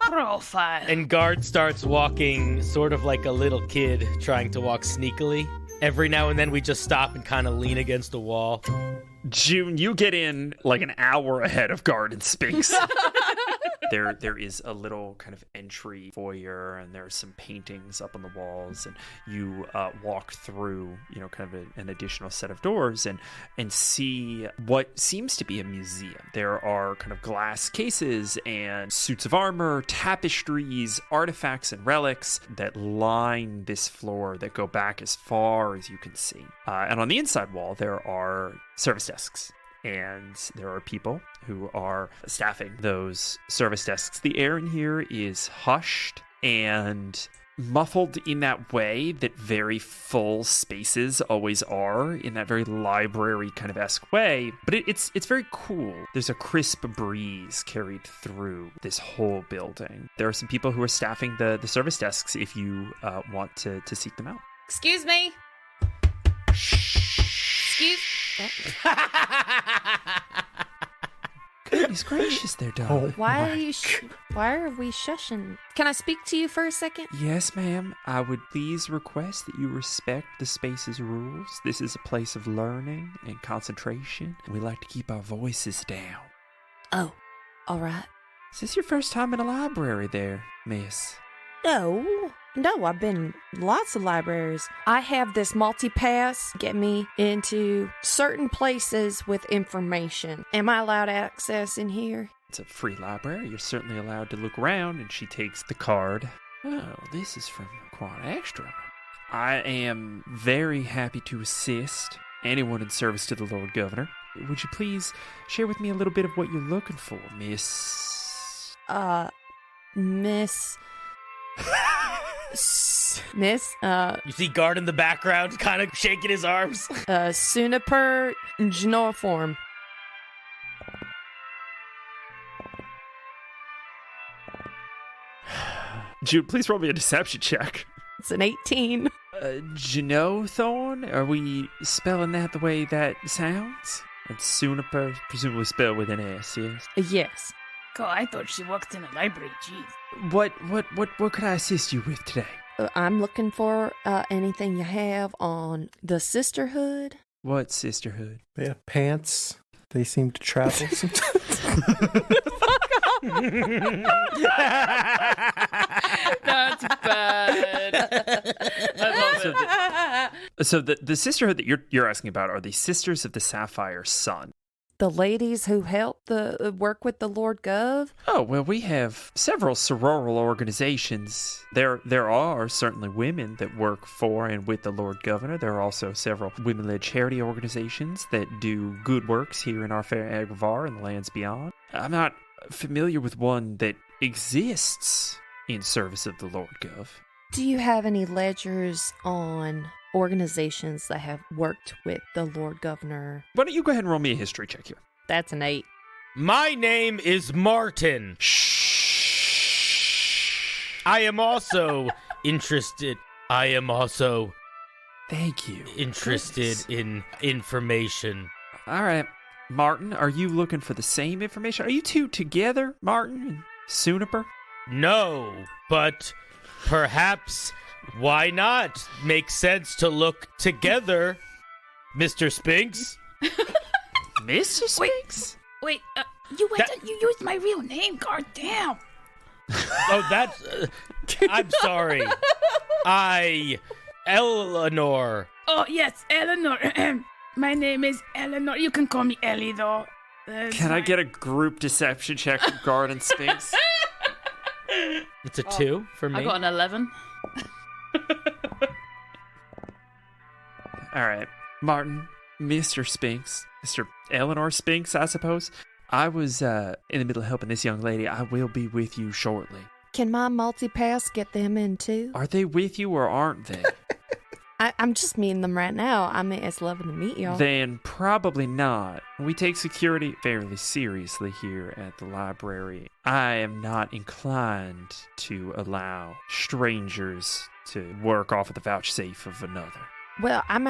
profile. And Guard starts walking sort of like a little kid trying to walk sneakily. Every now and then we just stop and kind of lean against a wall. June, you get in like an hour ahead of Guard and Sphinx. There is a little kind of entry foyer, and there are some paintings up on the walls, and you walk through, kind of an additional set of doors and see what seems to be a museum. There are kind of glass cases and suits of armor, tapestries, artifacts, and relics that line this floor that go back as far as you can see. And on the inside wall, there are service desks. And there are people who are staffing those service desks. The air in here is hushed and muffled in that way that very full spaces always are, in that very library kind of esque way. But it's very cool. There's a crisp breeze carried through this whole building. There are some people who are staffing the service desks if you want to seek them out. Excuse me. Goodness gracious there, darling. Why are we shushing? Can I speak to you for a second? Yes, ma'am. I would please request that you respect the space's rules. This is a place of learning and concentration, and we like to keep our voices down. Oh, all right. Is this your first time in a library there, miss? No, I've been in lots of libraries. I have this multi-pass get me into certain places with information. Am I allowed access in here? It's a free library. You're certainly allowed to look around, and she takes the card. Oh, this is from Quad Extra. I am very happy to assist anyone in service to the Lord Governor. Would you please share with me a little bit of what you're looking for, Miss... Miss, You see Guard in the background kind of shaking his arms. Suniper Genoriform. Jude, please roll me a deception check. It's an 18. Genothorn? Are we spelling that the way that sounds? It's Suniper, presumably spelled with an S, yes? Yes. God, I thought she worked in a library. Jeez. What could I assist you with today? I'm looking for anything you have on the sisterhood. What sisterhood? They have pants. They seem to travel sometimes. That's bad. I love it. So the sisterhood that you're asking about are the Sisters of the Sapphire Sun. The ladies who help the work with the Lord Gov. Oh, well, we have several sororal organizations. There are certainly women that work for and with the Lord Governor. There are also several women-led charity organizations that do good works here in our fair Agravaur and the lands beyond. I'm not familiar with one that exists in service of the Lord Gov. Do you have any ledgers on organizations that have worked with the Lord Governor? Why don't you go ahead and roll me a history check here? That's an 8. My name is Martin. Shh. I am also interested. Thank you. Interested in information. All right. Martin, are you looking for the same information? Are you two together, Martin and Suniper? No, but perhaps why not? Makes sense to look together, Mr. Spinks. Mr. Spinks? Wait, you used my real name. God damn. Oh, that's... I'm sorry. Eleanor. Oh, yes, Eleanor. My name is Eleanor. You can call me Ellie, though. Can I get a group deception check from Guard and Spinks? It's a 2 for me. I got an 11. All right. Martin, Mr. Spinks, Mr. Eleanor Spinks, I suppose. I was in the middle of helping this young lady. I will be with you shortly. Can my multi-pass get them in too? Are they with you or aren't they? I'm just meeting them right now. I mean, it's lovely to meet y'all. Then probably not. We take security fairly seriously here at the library. I am not inclined to allow strangers to work off of the vouchsafe of another. Well, I've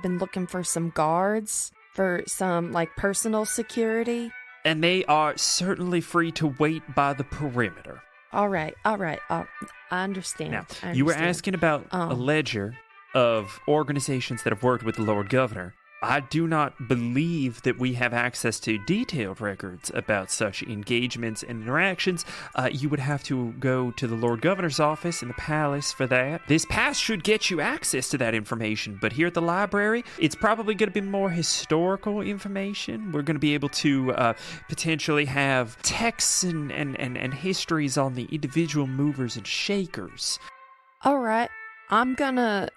been looking for some guards for some, like, personal security. And they are certainly free to wait by the perimeter. All right. I understand. Now, I you were understand. asking about a ledger of organizations that have worked with the Lord Governor. I do not believe that we have access to detailed records about such engagements and interactions. You would have to go to the Lord Governor's office in the palace for that. This pass should get you access to that information, but here at the library, it's probably going to be more historical information. We're going to be able to potentially have texts and histories on the individual movers and shakers. All right. I'm gonna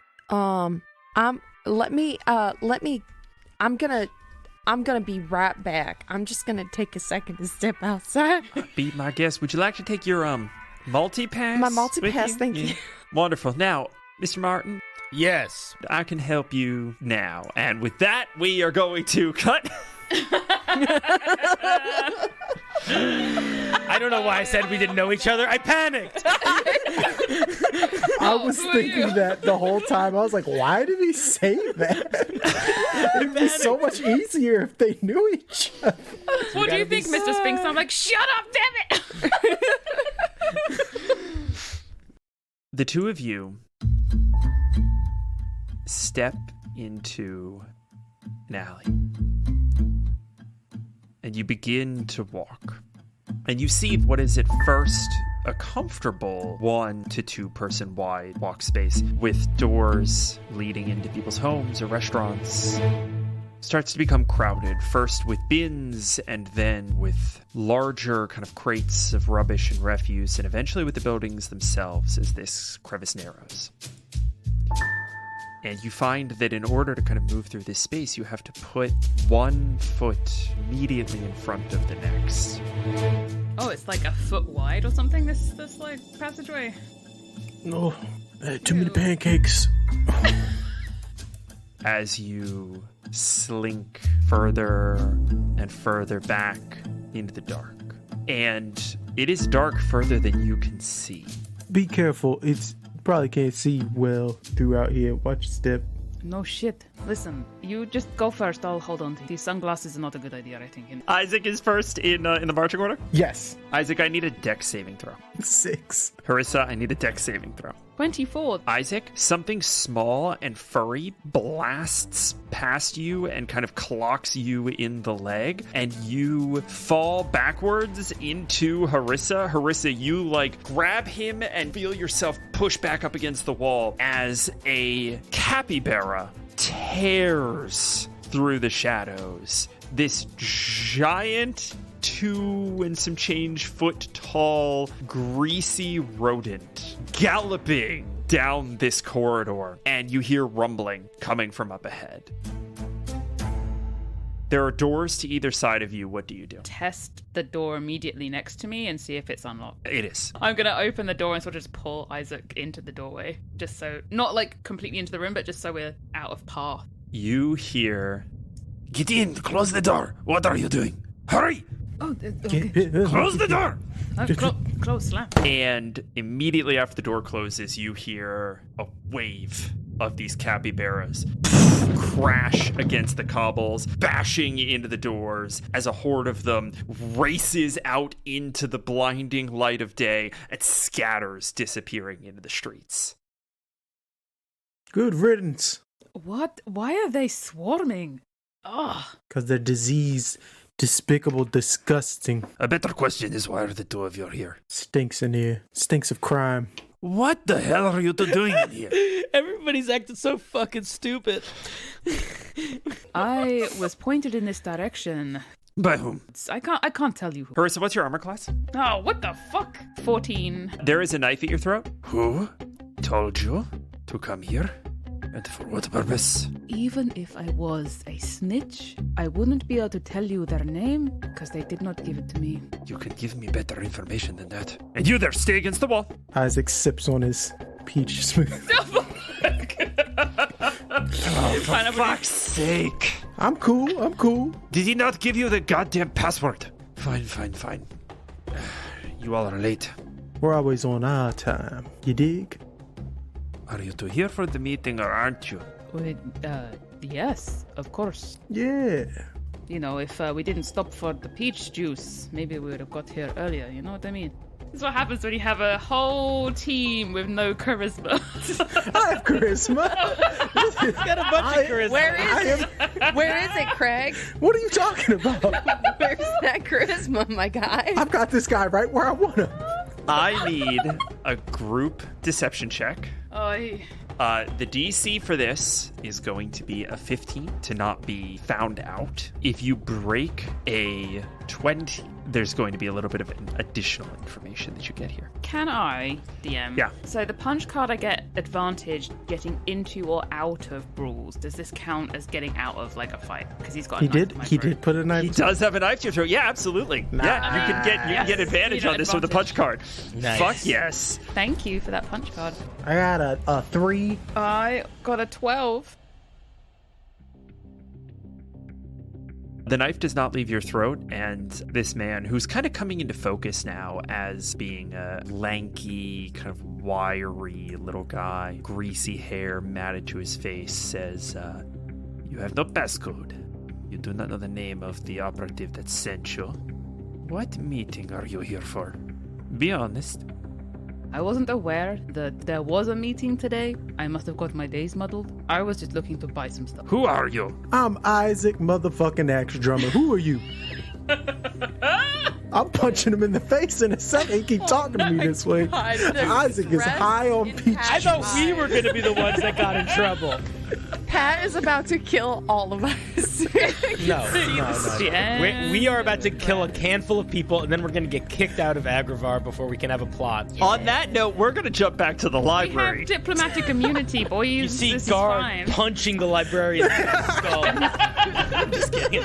be right back. I'm just gonna take a second to step outside. Be my guest. Would you like to take your multi-pass? My multi-pass, with thank you. Wonderful. Now, Mr. Martin, Yes. I can help you now. And with that, we are going to cut. I don't know why I said we didn't know each other. I panicked. I was thinking that the whole time. I was like, why did he say that? It'd be so much easier if they knew each other. What do you think, Mr. Spinks? I'm like, shut up, damn it! The two of you step into an alley. And you begin to walk. And you see what is at first a comfortable 1 to 2 person wide walk space with doors leading into people's homes or restaurants. Starts to become crowded, first with bins and then with larger kind of crates of rubbish and refuse, and eventually with the buildings themselves as this crevice narrows. And you find that in order to kind of move through this space, you have to put 1 foot immediately in front of the next. Oh, it's like a foot wide or something, this like passageway? No, too many pancakes. As you slink further and further back into the dark. And it is dark further than you can see. Be careful. Probably can't see well throughout here. Watch your step. No shit. Listen, you just go first. I'll hold on to you. These sunglasses are not a good idea, I think. Isaac is first in the marching order. Yes. Isaac, I need a dex saving throw. 6. Harisa, I need a dex saving throw. 24. Isaac, something small and furry blasts past you and kind of clocks you in the leg, and you fall backwards into Harisa. Harisa, you like grab him and feel yourself push back up against the wall as a capybara tears through the shadows. This giant 2 and some change foot tall, greasy rodent galloping down this corridor, and you hear rumbling coming from up ahead. There are doors to either side of you. What do you do? Test the door immediately next to me and see if it's unlocked. It is. I'm going to open the door and sort of just pull Isaac into the doorway. Just so, not like completely into the room, but just so we're out of path. You hear, "Get in, close the door. What are you doing? Hurry! Oh, okay. Close the door!" Close, slam. And immediately after the door closes, you hear a wave of these capybaras crash against the cobbles, bashing into the doors as a horde of them races out into the blinding light of day and scatters, disappearing into the streets. Good riddance. What? Why are they swarming? Ugh. Because they're diseased, despicable, disgusting. A better question is, why are the two of you here? Stinks in here. Stinks of crime. What the hell are you two doing in here? Everybody's acting so fucking stupid. I was pointed in this direction. By whom? I can't tell you. Harisa, what's your armor class? Oh, what the fuck? 14. There is a knife at your throat. Who told you to come here? And for what purpose? Even if I was a snitch, I wouldn't be able to tell you their name because they did not give it to me. You can give me better information than that. And you there, stay against the wall. Isaac sips on his peach smooth. For fuck's sake. I'm cool. Did he not give you the goddamn password? Fine. You all are late. We're always on our time. You dig? Are you two here for the meeting or aren't you? Yes, of course. Yeah. You know, if we didn't stop for the peach juice, maybe we would have got here earlier, you know what I mean? This is what happens when you have a whole team with no charisma. I have charisma. He's got a bunch of charisma. Where is it, Craig? What are you talking about? Where's that charisma, my guy? I've got this guy right where I want him. I need a group deception check. Oy. The DC for this is going to be a 15 to not be found out. If you break a 20, there's going to be a little bit of additional information that you get here. Can I, DM? Yeah. So the punch card, I get advantage getting into or out of brawls. Does this count as getting out of like a fight? Because he's got. He did put a knife. He does have a knife to your throat. Yeah, absolutely. Nice. Yeah, you can get advantage on this with the punch card. Nice. Fuck yes. Thank you for that punch card. I got a 3. I got a 12. The knife does not leave your throat, and this man, who's kind of coming into focus now as being a lanky, kind of wiry little guy, greasy hair matted to his face, says, "You have no passcode. You do not know the name of the operative that sent you. What meeting are you here for? Be honest." I wasn't aware that there was a meeting today. I must have got my days muddled. I was just looking to buy some stuff. Who are you? I'm Isaac motherfucking Axe Drummer. Who are you? I'm punching him in the face in a second. He keep talking to me this way. Isaac is high on peach. I thought we were going to be the ones that got in trouble. Pat is about to kill all of us. No. Yeah. We are about to kill a handful of people, and then we're going to get kicked out of Agrivar before we can have a plot. On that note, we're going to jump back to the We library. have diplomatic immunity, boys. You see this Guard is fine. punching the librarian's skull. I'm just kidding.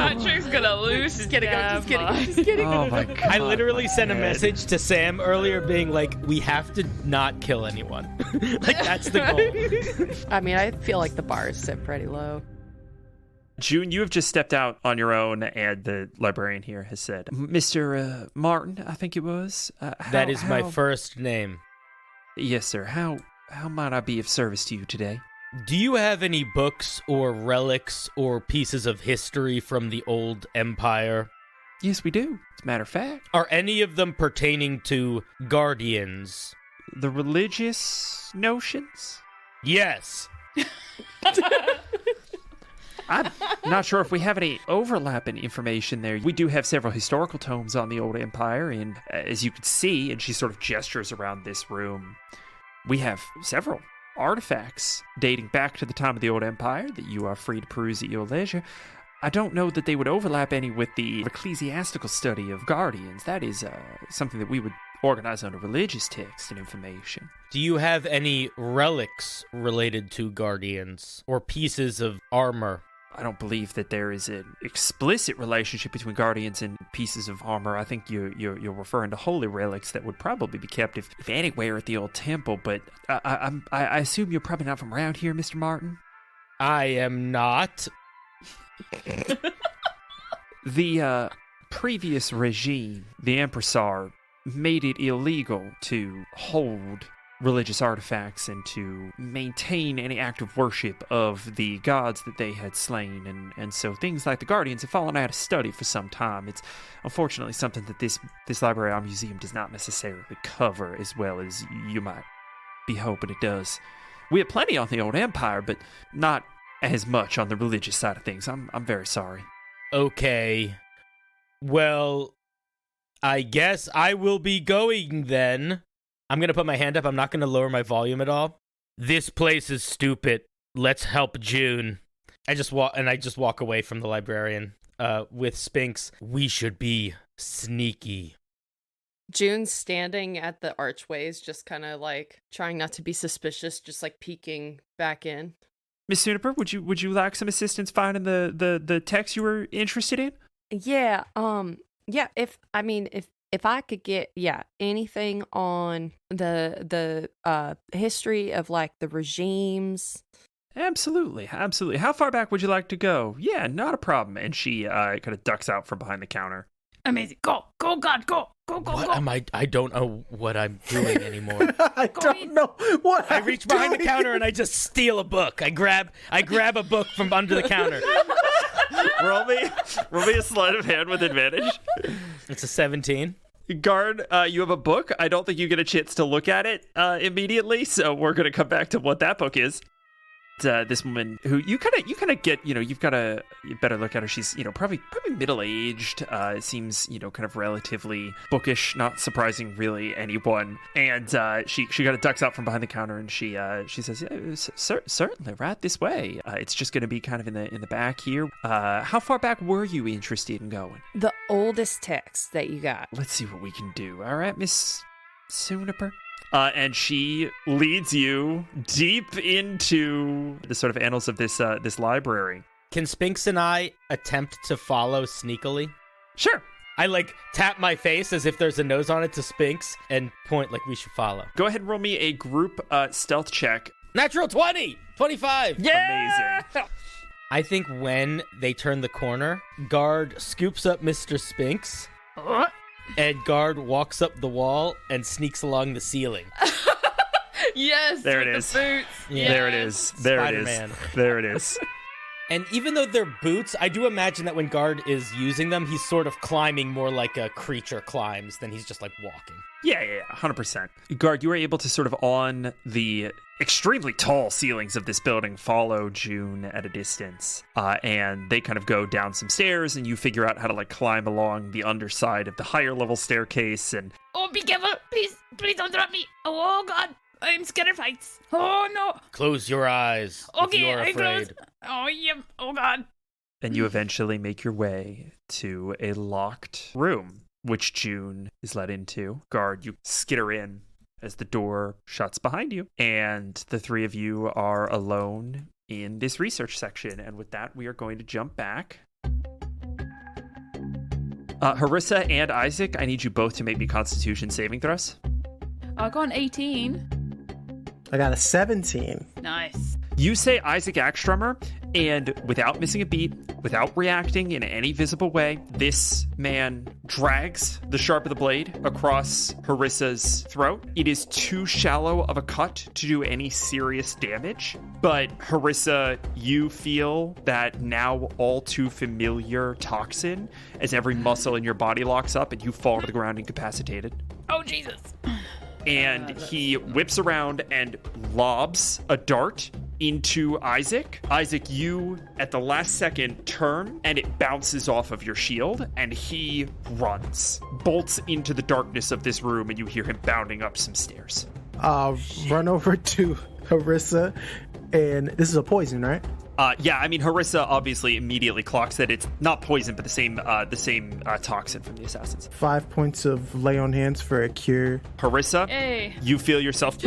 Patrick's gonna lose his Just kidding. Oh my god. I literally sent a message to Sam earlier being like, we have to not kill anyone. Like, that's the goal. I mean, I feel like the bar is set pretty low. June, you have just stepped out on your own, and the librarian here has said, Mr. Martin, I think it was. That is my first name. Yes, sir. How might I be of service to you today? Do you have any books or relics or pieces of history from the old empire? Yes, we do. As a matter of fact. Are any of them pertaining to guardians? The religious notions? Yes. I'm not sure if we have any overlap in information there. We do have several historical tomes on the old empire, and as you can see, and she sort of gestures around this room, we have several artifacts dating back to the time of the old empire that you are free to peruse at your leisure. I don't know that they would overlap any with the ecclesiastical study of guardians. That is something that we would organize under religious text and information. Do you have any relics related to guardians or pieces of armor? I don't believe that there is an explicit relationship between guardians and pieces of armor. I think you're referring to holy relics that would probably be kept, if anywhere, at the old temple. But I assume you're probably not from around here, Mr. Martin? I am not. The previous regime, the Empressar, made it illegal to hold religious artifacts and to maintain any active worship of the gods that they had slain, and so things like the Guardians have fallen out of study for some time. It's unfortunately something that this library or museum does not necessarily cover as well as you might be hoping it does. We have plenty on the old empire, but not as much on the religious side of things. I'm very sorry. Okay. Well, I guess I will be going then. I'm going to put my hand up. I'm not going to lower my volume at all. This place is stupid. Let's help June. I just walk away from the librarian with Spinks. We should be sneaky. June's standing at the archways, just kind of like trying not to be suspicious, just like peeking back in. Miss Suniper, would you like some assistance finding the text you were interested in? Yeah, if I could get anything on the history of like the regimes. Absolutely. How far back would you like to go? Yeah, not a problem. And she kind of ducks out from behind the counter. Amazing. Go, God, go. What am I don't know what I'm doing anymore. I don't know what I reach behind the counter and I just steal a book. I grab a book from under the counter. roll me a sleight of hand with advantage. It's a 17. Guard, you have a book. I don't think you get a chance to look at it immediately, so we're going to come back to what that book is. This woman who you kind of get, you've got a better look at her. She's, probably middle-aged, seems, kind of relatively bookish, not surprising really anyone. And she kind of ducks out from behind the counter and she says, yeah, certainly, right this way. It's just going to be kind of in the back here. How far back were you interested in going? The oldest text that you got. Let's see what we can do. All right, Miss Suniper. And she leads you deep into the sort of annals of this library. Can Spinks and I attempt to follow sneakily? Sure. I tap my face as if there's a nose on it to Spinks and point like we should follow. Go ahead and roll me a group stealth check. Natural 20! 25! Yeah! Amazing. I think when they turn the corner, Guard scoops up Mr. Spinks, and Guard walks up the wall and sneaks along the ceiling. Yes, There with it the is. boots. Yeah. There it is. There Spider-Man. it is. There it is. And even though they're boots, I do imagine that when Guard is using them, he's sort of climbing more like a creature climbs than he's just like walking. Yeah, 100%. Guard, you were able to sort of on the extremely tall ceilings of this building follow June at a distance. And they kind of go down some stairs and you figure out how to like climb along the underside of the higher level staircase. And Oh, be careful. Please don't drop me. Oh, God. I'm scared of heights. Oh, no. Close your eyes if Okay, you're I close. afraid. Oh, yeah. Oh, God. then you eventually make your way to a locked room, which June is led into. Guard, you skitter in as the door shuts behind you, and the three of you are alone in this research section. And with that, we are going to jump back. Harisa and Isaac, I need you both to make me Constitution saving throws. I got an 18. I got a 17. Nice. You say Isaac Axtrummer, and without missing a beat, without reacting in any visible way, this man drags the sharp of the blade across Harisa's throat. It is too shallow of a cut to do any serious damage, but Harisa, you feel that now all too familiar toxin as every muscle in your body locks up and you fall to the ground incapacitated. Oh, Jesus. And he whips around and lobs a dart into Isaac. Isaac, you, at the last second, turn, and it bounces off of your shield, and he runs, bolts into the darkness of this room, and you hear him bounding up some stairs. Run over to Harisa, and this is a poison, right? Yeah, I mean, Harisa obviously immediately clocks that it's not poison, but the same toxin from the assassins. 5 points of lay on hands for a cure. Harisa, Hey. you feel yourself...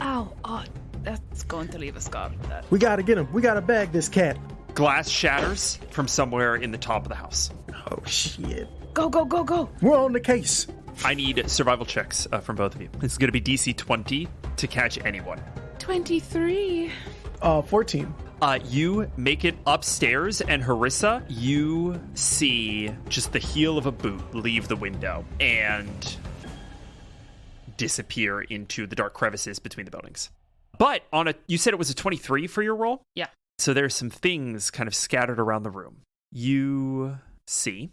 Ow. Oh, that's going to leave a scar. That. We gotta get him. We gotta bag this cat. Glass shatters from somewhere in the top of the house. Oh, shit. Go, go, go, go. We're on the case. I need survival checks from both of you. This is going to be DC 20 to catch anyone. 23. 14. You make it upstairs, and Harisa, you see just the heel of a boot leave the window and disappear into the dark crevices between the buildings. But you said it was a 23 for your roll? Yeah. So there's some things kind of scattered around the room. You see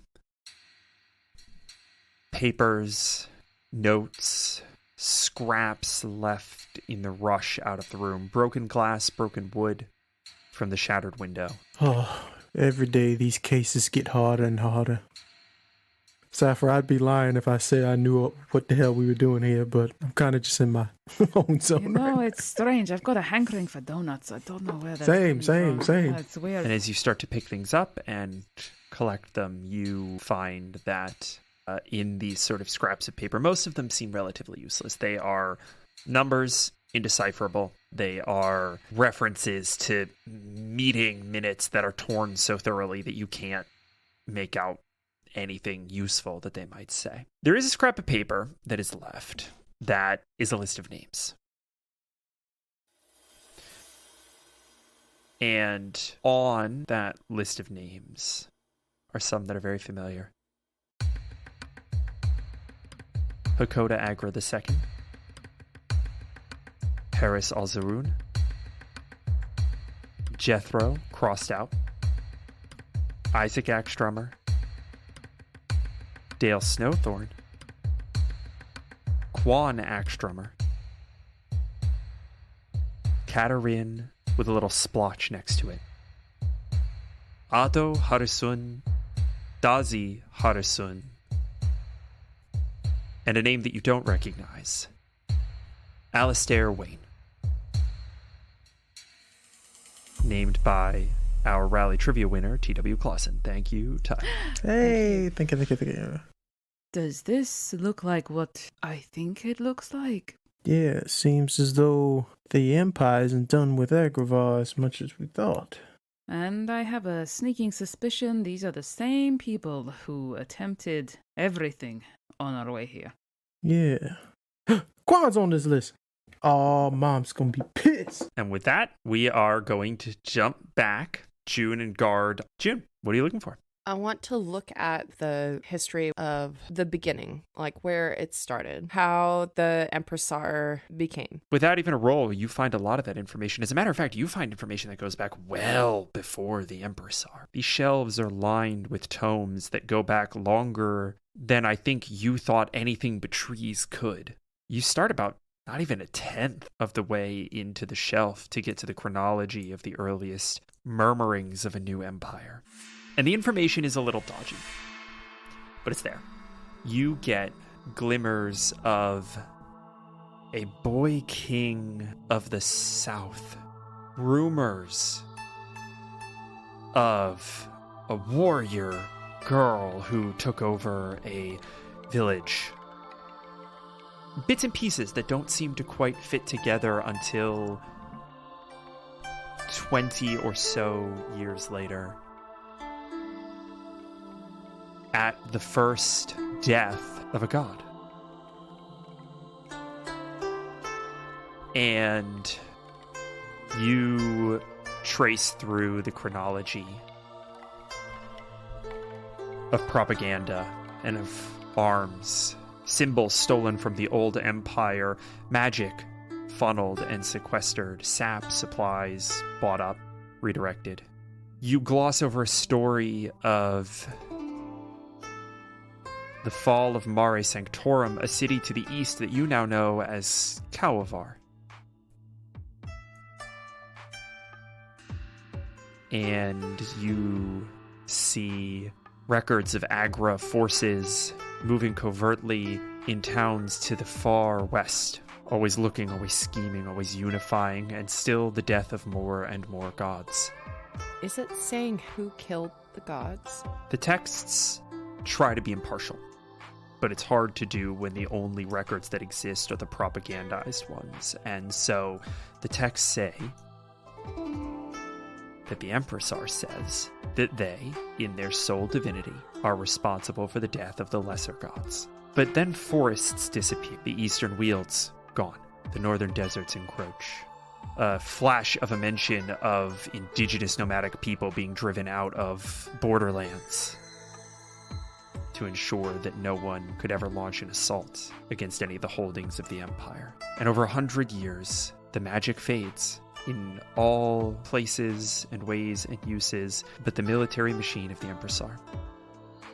papers, notes, scraps left in the rush out of the room. Broken glass, broken wood from the shattered window. Oh, every day these cases get harder and harder. Sapphire, I'd be lying if I say I knew what the hell we were doing here, but I'm kind of just in my own zone. You know, it's strange. I've got a hankering for donuts. I don't know where that's Same. It's weird. And as you start to pick things up and collect them, you find that in these sort of scraps of paper, most of them seem relatively useless. They are numbers, indecipherable. They are references to meeting minutes that are torn so thoroughly that you can't make out anything useful that they might say. There is a scrap of paper that is left that is a list of names. And on that list of names are some that are very familiar. Hakoda Agra II, Paris Alzaroon, Jethro Crossed Out, Isaac Axtrummer, Dale Snowthorn, Quan Axtrummer, Katarin with a little splotch next to it, Ado Harisun, Dazi Harisun, and a name that you don't recognize, Alistair Wayne. Named by our Rally Trivia winner, T.W. Clausen. Thank you, Ty. Hey, thank you. Does this look like what I think it looks like? Yeah, it seems as though the Empire isn't done with Agravaur as much as we thought. And I have a sneaking suspicion these are the same people who attempted everything on our way here. Yeah. Quan's on this list. Oh, mom's gonna be pissed. And with that, we are going to jump back. June and Guard. June, what are you looking for? I want to look at the history of the beginning, like where it started, how the Empressar became. Without even a roll, you find a lot of that information. As a matter of fact, you find information that goes back well before the Empressar. These shelves are lined with tomes that go back longer than I think you thought anything but trees could. You start about not even a tenth of the way into the shelf to get to the chronology of the earliest murmurings of a new empire. And the information is a little dodgy, but it's there. You get glimmers of a boy king of the south, rumors of a warrior girl who took over a village. Bits and pieces that don't seem to quite fit together until 20 or so years later. At the first death of a god. And you trace through the chronology of propaganda and of arms, symbols stolen from the old empire, magic funneled and sequestered, sap supplies bought up, redirected. You gloss over a story of the fall of Mare Sanctorum, a city to the east that you now know as Kauavar. And you see records of Agra forces moving covertly in towns to the far west, always looking, always scheming, always unifying, and still the death of more and more gods. Is it saying who killed the gods? The texts try to be impartial, but it's hard to do when the only records that exist are the propagandized ones. And so the texts say that the Empressar says that they, in their sole divinity, are responsible for the death of the lesser gods. But then forests disappear. The eastern wields, gone. The northern deserts encroach. A flash of a mention of indigenous nomadic people being driven out of borderlands to ensure that no one could ever launch an assault against any of the holdings of the Empire. And over 100 years, the magic fades in all places and ways and uses but the military machine of the Empressar.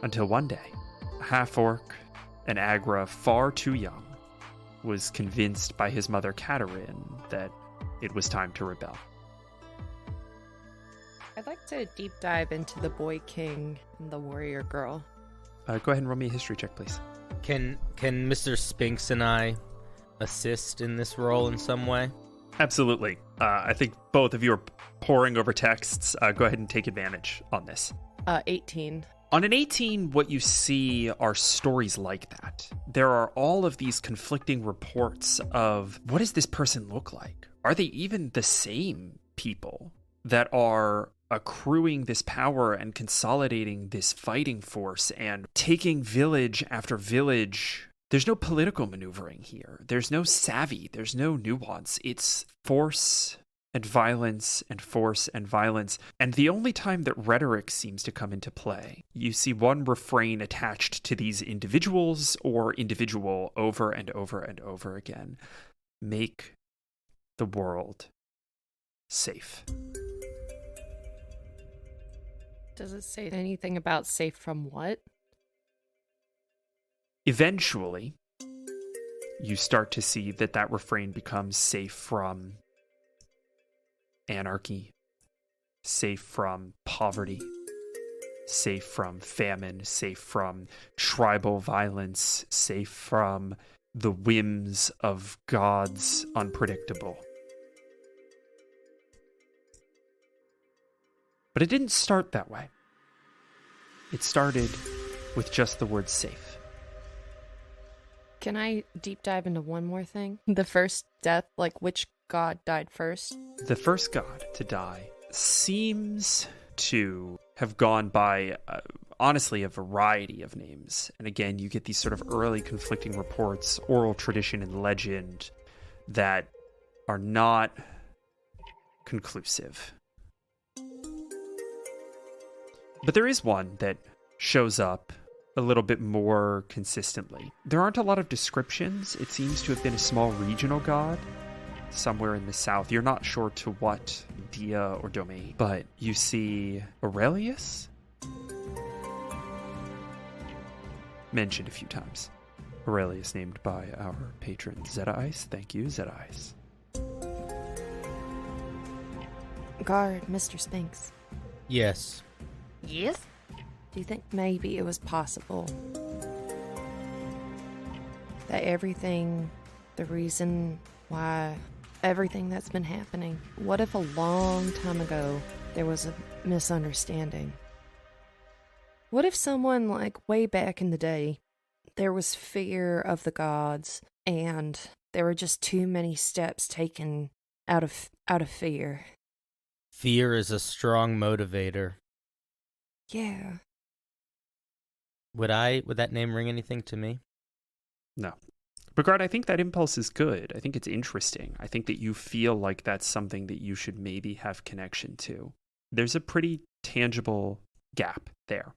Until one day, a half-orc, an Agra far too young, was convinced by his mother Katerin that it was time to rebel. I'd like to deep dive into the boy king and the warrior girl. Go ahead and roll me a history check, please. Can Mr. Spinks and I assist in this role in some way? Absolutely. I think both of you are poring over texts. Go ahead and take advantage on this. 18. On an 18, what you see are stories like that. There are all of these conflicting reports of what does this person look like? Are they even the same people that are accruing this power and consolidating this fighting force and taking village after village? There's no political maneuvering here. There's no savvy. There's no nuance. It's force and violence and force and violence. And the only time that rhetoric seems to come into play, you see one refrain attached to these individuals or individual over and over and over again. Make the world safe. Does it say anything about safe from what? Eventually, you start to see that refrain becomes safe from anarchy, safe from poverty, safe from famine, safe from tribal violence, safe from the whims of gods unpredictable. But it didn't start that way. It started with just the word safe. Can I deep dive into one more thing? The first death, like which god died first? The first god to die seems to have gone by, honestly, a variety of names. And again, you get these sort of early conflicting reports, oral tradition and legend, that are not conclusive. But there is one that shows up a little bit more consistently. There aren't a lot of descriptions. It seems to have been a small regional god somewhere in the south. You're not sure to what dia or domain, but you see Aurelius mentioned a few times. Aurelius, named by our patron Zeta Ice. Thank you, Zeta Ice. Guard, Mr. Spinks. Yes. Yes? Do you think maybe it was possible that everything, the reason why everything that's been happening, what if a long time ago there was a misunderstanding? What if someone, like, way back in the day, there was fear of the gods and there were just too many steps taken out of fear? Fear is a strong motivator. Yeah. Would that name ring anything to me? No. Regard, I think that impulse is good. I think it's interesting. I think that you feel like that's something that you should maybe have connection to. There's a pretty tangible gap there.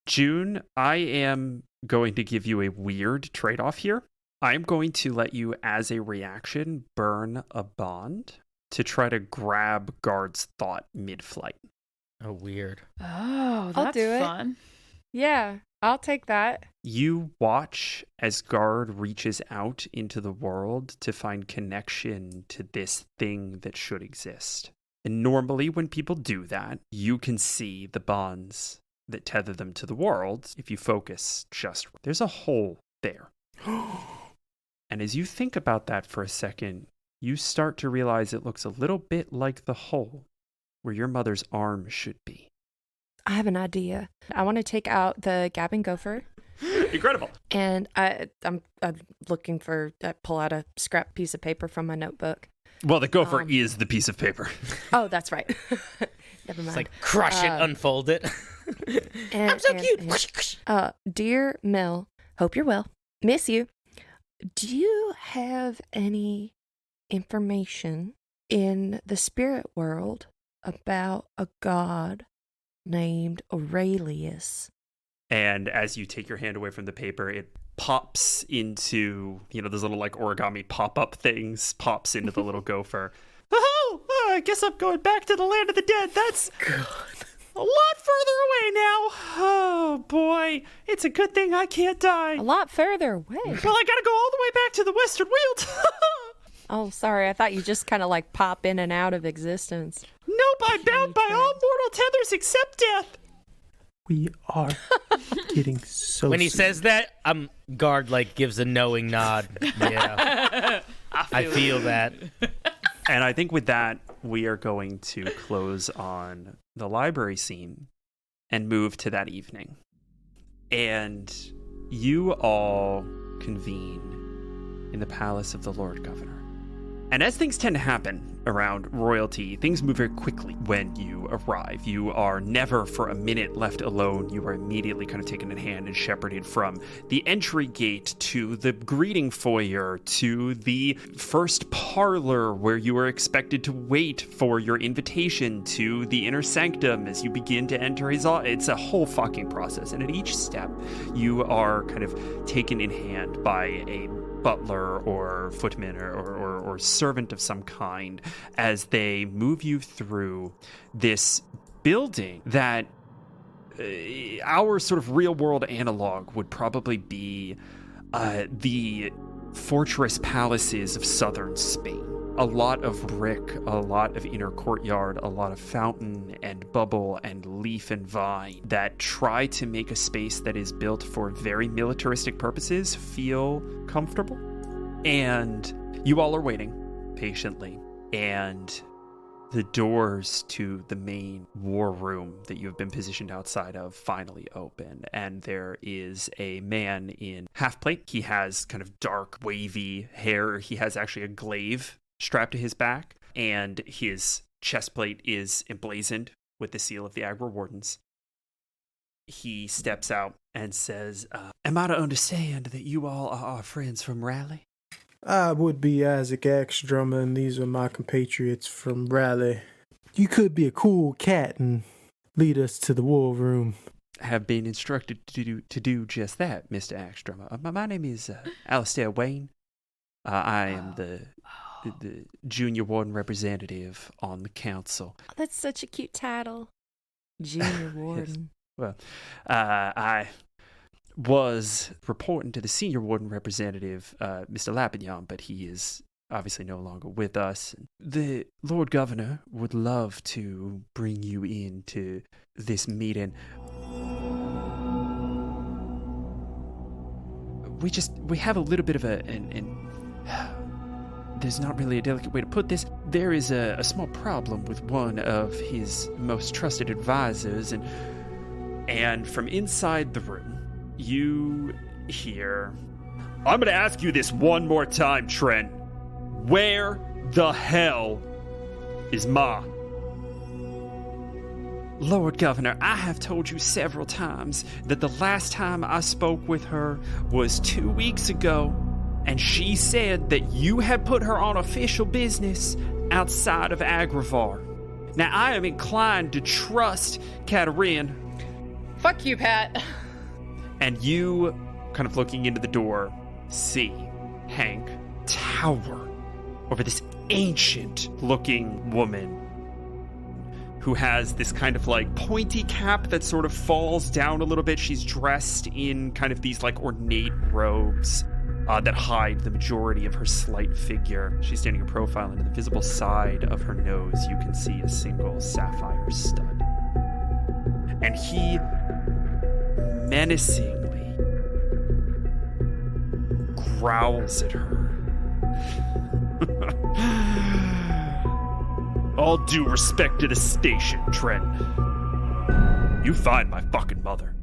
June, I am going to give you a weird trade-off here. I'm going to let you, as a reaction, burn a bond to try to grab Guard's thought mid-flight. Oh, weird. Oh, I'll that's do it. fun. Yeah, I'll take that. You watch as Guard reaches out into the world to find connection to this thing that should exist. And normally when people do that, you can see the bonds that tether them to the world if you focus just. There's a hole there. And as you think about that for a second, you start to realize it looks a little bit like the hole where your mother's arm should be. I have an idea. I want to take out the gabbing gopher. Incredible. And I'm looking for, pull out a scrap piece of paper from my notebook. Well, the gopher is the piece of paper. Oh, that's right. Never mind. It's like crush it, unfold it. I'm so cute. Dear Mel, hope you're well. Miss you. Do you have any information in the spirit world about a god named Aurelius? And as you take your hand away from the paper, it pops into, those little like origami pop-up things, pops into the little gopher. Oh, I guess I'm going back to the land of the dead. That's a lot further away now. Oh, boy. It's a good thing I can't die. A lot further away. Well, I gotta go all the way back to the Western Weald. Oh, sorry. I thought you just kind of like pop in and out of existence. Nope, I'm bound by all mortal tethers except death. We are getting so. When he soon. says that, Guard like gives a knowing nod. Yeah, I feel that. And I think with that, we are going to close on the library scene and move to that evening. And you all convene in the palace of the Lord Governor. And as things tend to happen around royalty, things move very quickly when you arrive. You are never for a minute left alone. You are immediately kind of taken in hand and shepherded from the entry gate to the greeting foyer to the first parlor where you are expected to wait for your invitation to the inner sanctum as you begin to enter his office. It's a whole fucking process. And at each step, you are kind of taken in hand by a butler or footman or servant of some kind as they move you through this building that our sort of real world analog would probably be the fortress palaces of southern Spain. A lot of brick, a lot of inner courtyard, a lot of fountain and bubble and leaf and vine that try to make a space that is built for very militaristic purposes feel comfortable. And you all are waiting patiently, and the doors to the main war room that you have been positioned outside of finally open, and there is a man in half plate. He has kind of dark, wavy hair. He has actually a glaive strapped to his back, and his chest plate is emblazoned with the seal of the Agra Wardens. He steps out and says, am I to understand that you all are friends from Raleigh? I would be Isaac Axdrummer, and these are my compatriots from Raleigh. You could be a cool cat and lead us to the war room. Have been instructed to do just that, Mr. Axdrummer. My name is Alistair Wayne. I am the junior warden representative on the council. Oh, that's such a cute title. Junior warden. Well, I was reporting to the senior warden representative, Mr. Lapignon, but he is obviously no longer with us. The Lord Governor would love to bring you into this meeting. We have a little bit of there's not really a delicate way to put this. There is a small problem with one of his most trusted advisors, and from inside the room, you hear, I'm gonna ask you this one more time, Trent. Where the hell is Ma? Lord Governor, I have told you several times that the last time I spoke with her was 2 weeks ago, and she said that you had put her on official business outside of Agravar. Now, I am inclined to trust Katarine. Fuck you, Pat. And you, kind of looking into the door, see Hank tower over this ancient-looking woman who has this kind of like pointy cap that sort of falls down a little bit. She's dressed in kind of these like ornate robes that hide the majority of her slight figure. She's standing in profile, and in the visible side of her nose, you can see a single sapphire stud. And he menacingly growls at her. All due respect to the station, Trent. You find my fucking mother.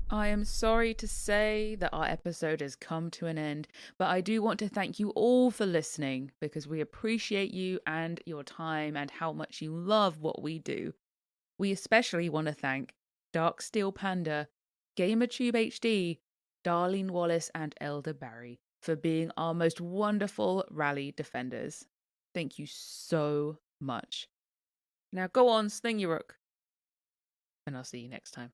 I am sorry to say that our episode has come to an end, but I do want to thank you all for listening because we appreciate you and your time and how much you love what we do. We especially want to thank Dark Steel Panda, GamerTube HD, Darlene Wallace, and Elder Barry for being our most wonderful rally defenders. Thank you so much. Now go on, sling your rook. And I'll see you next time.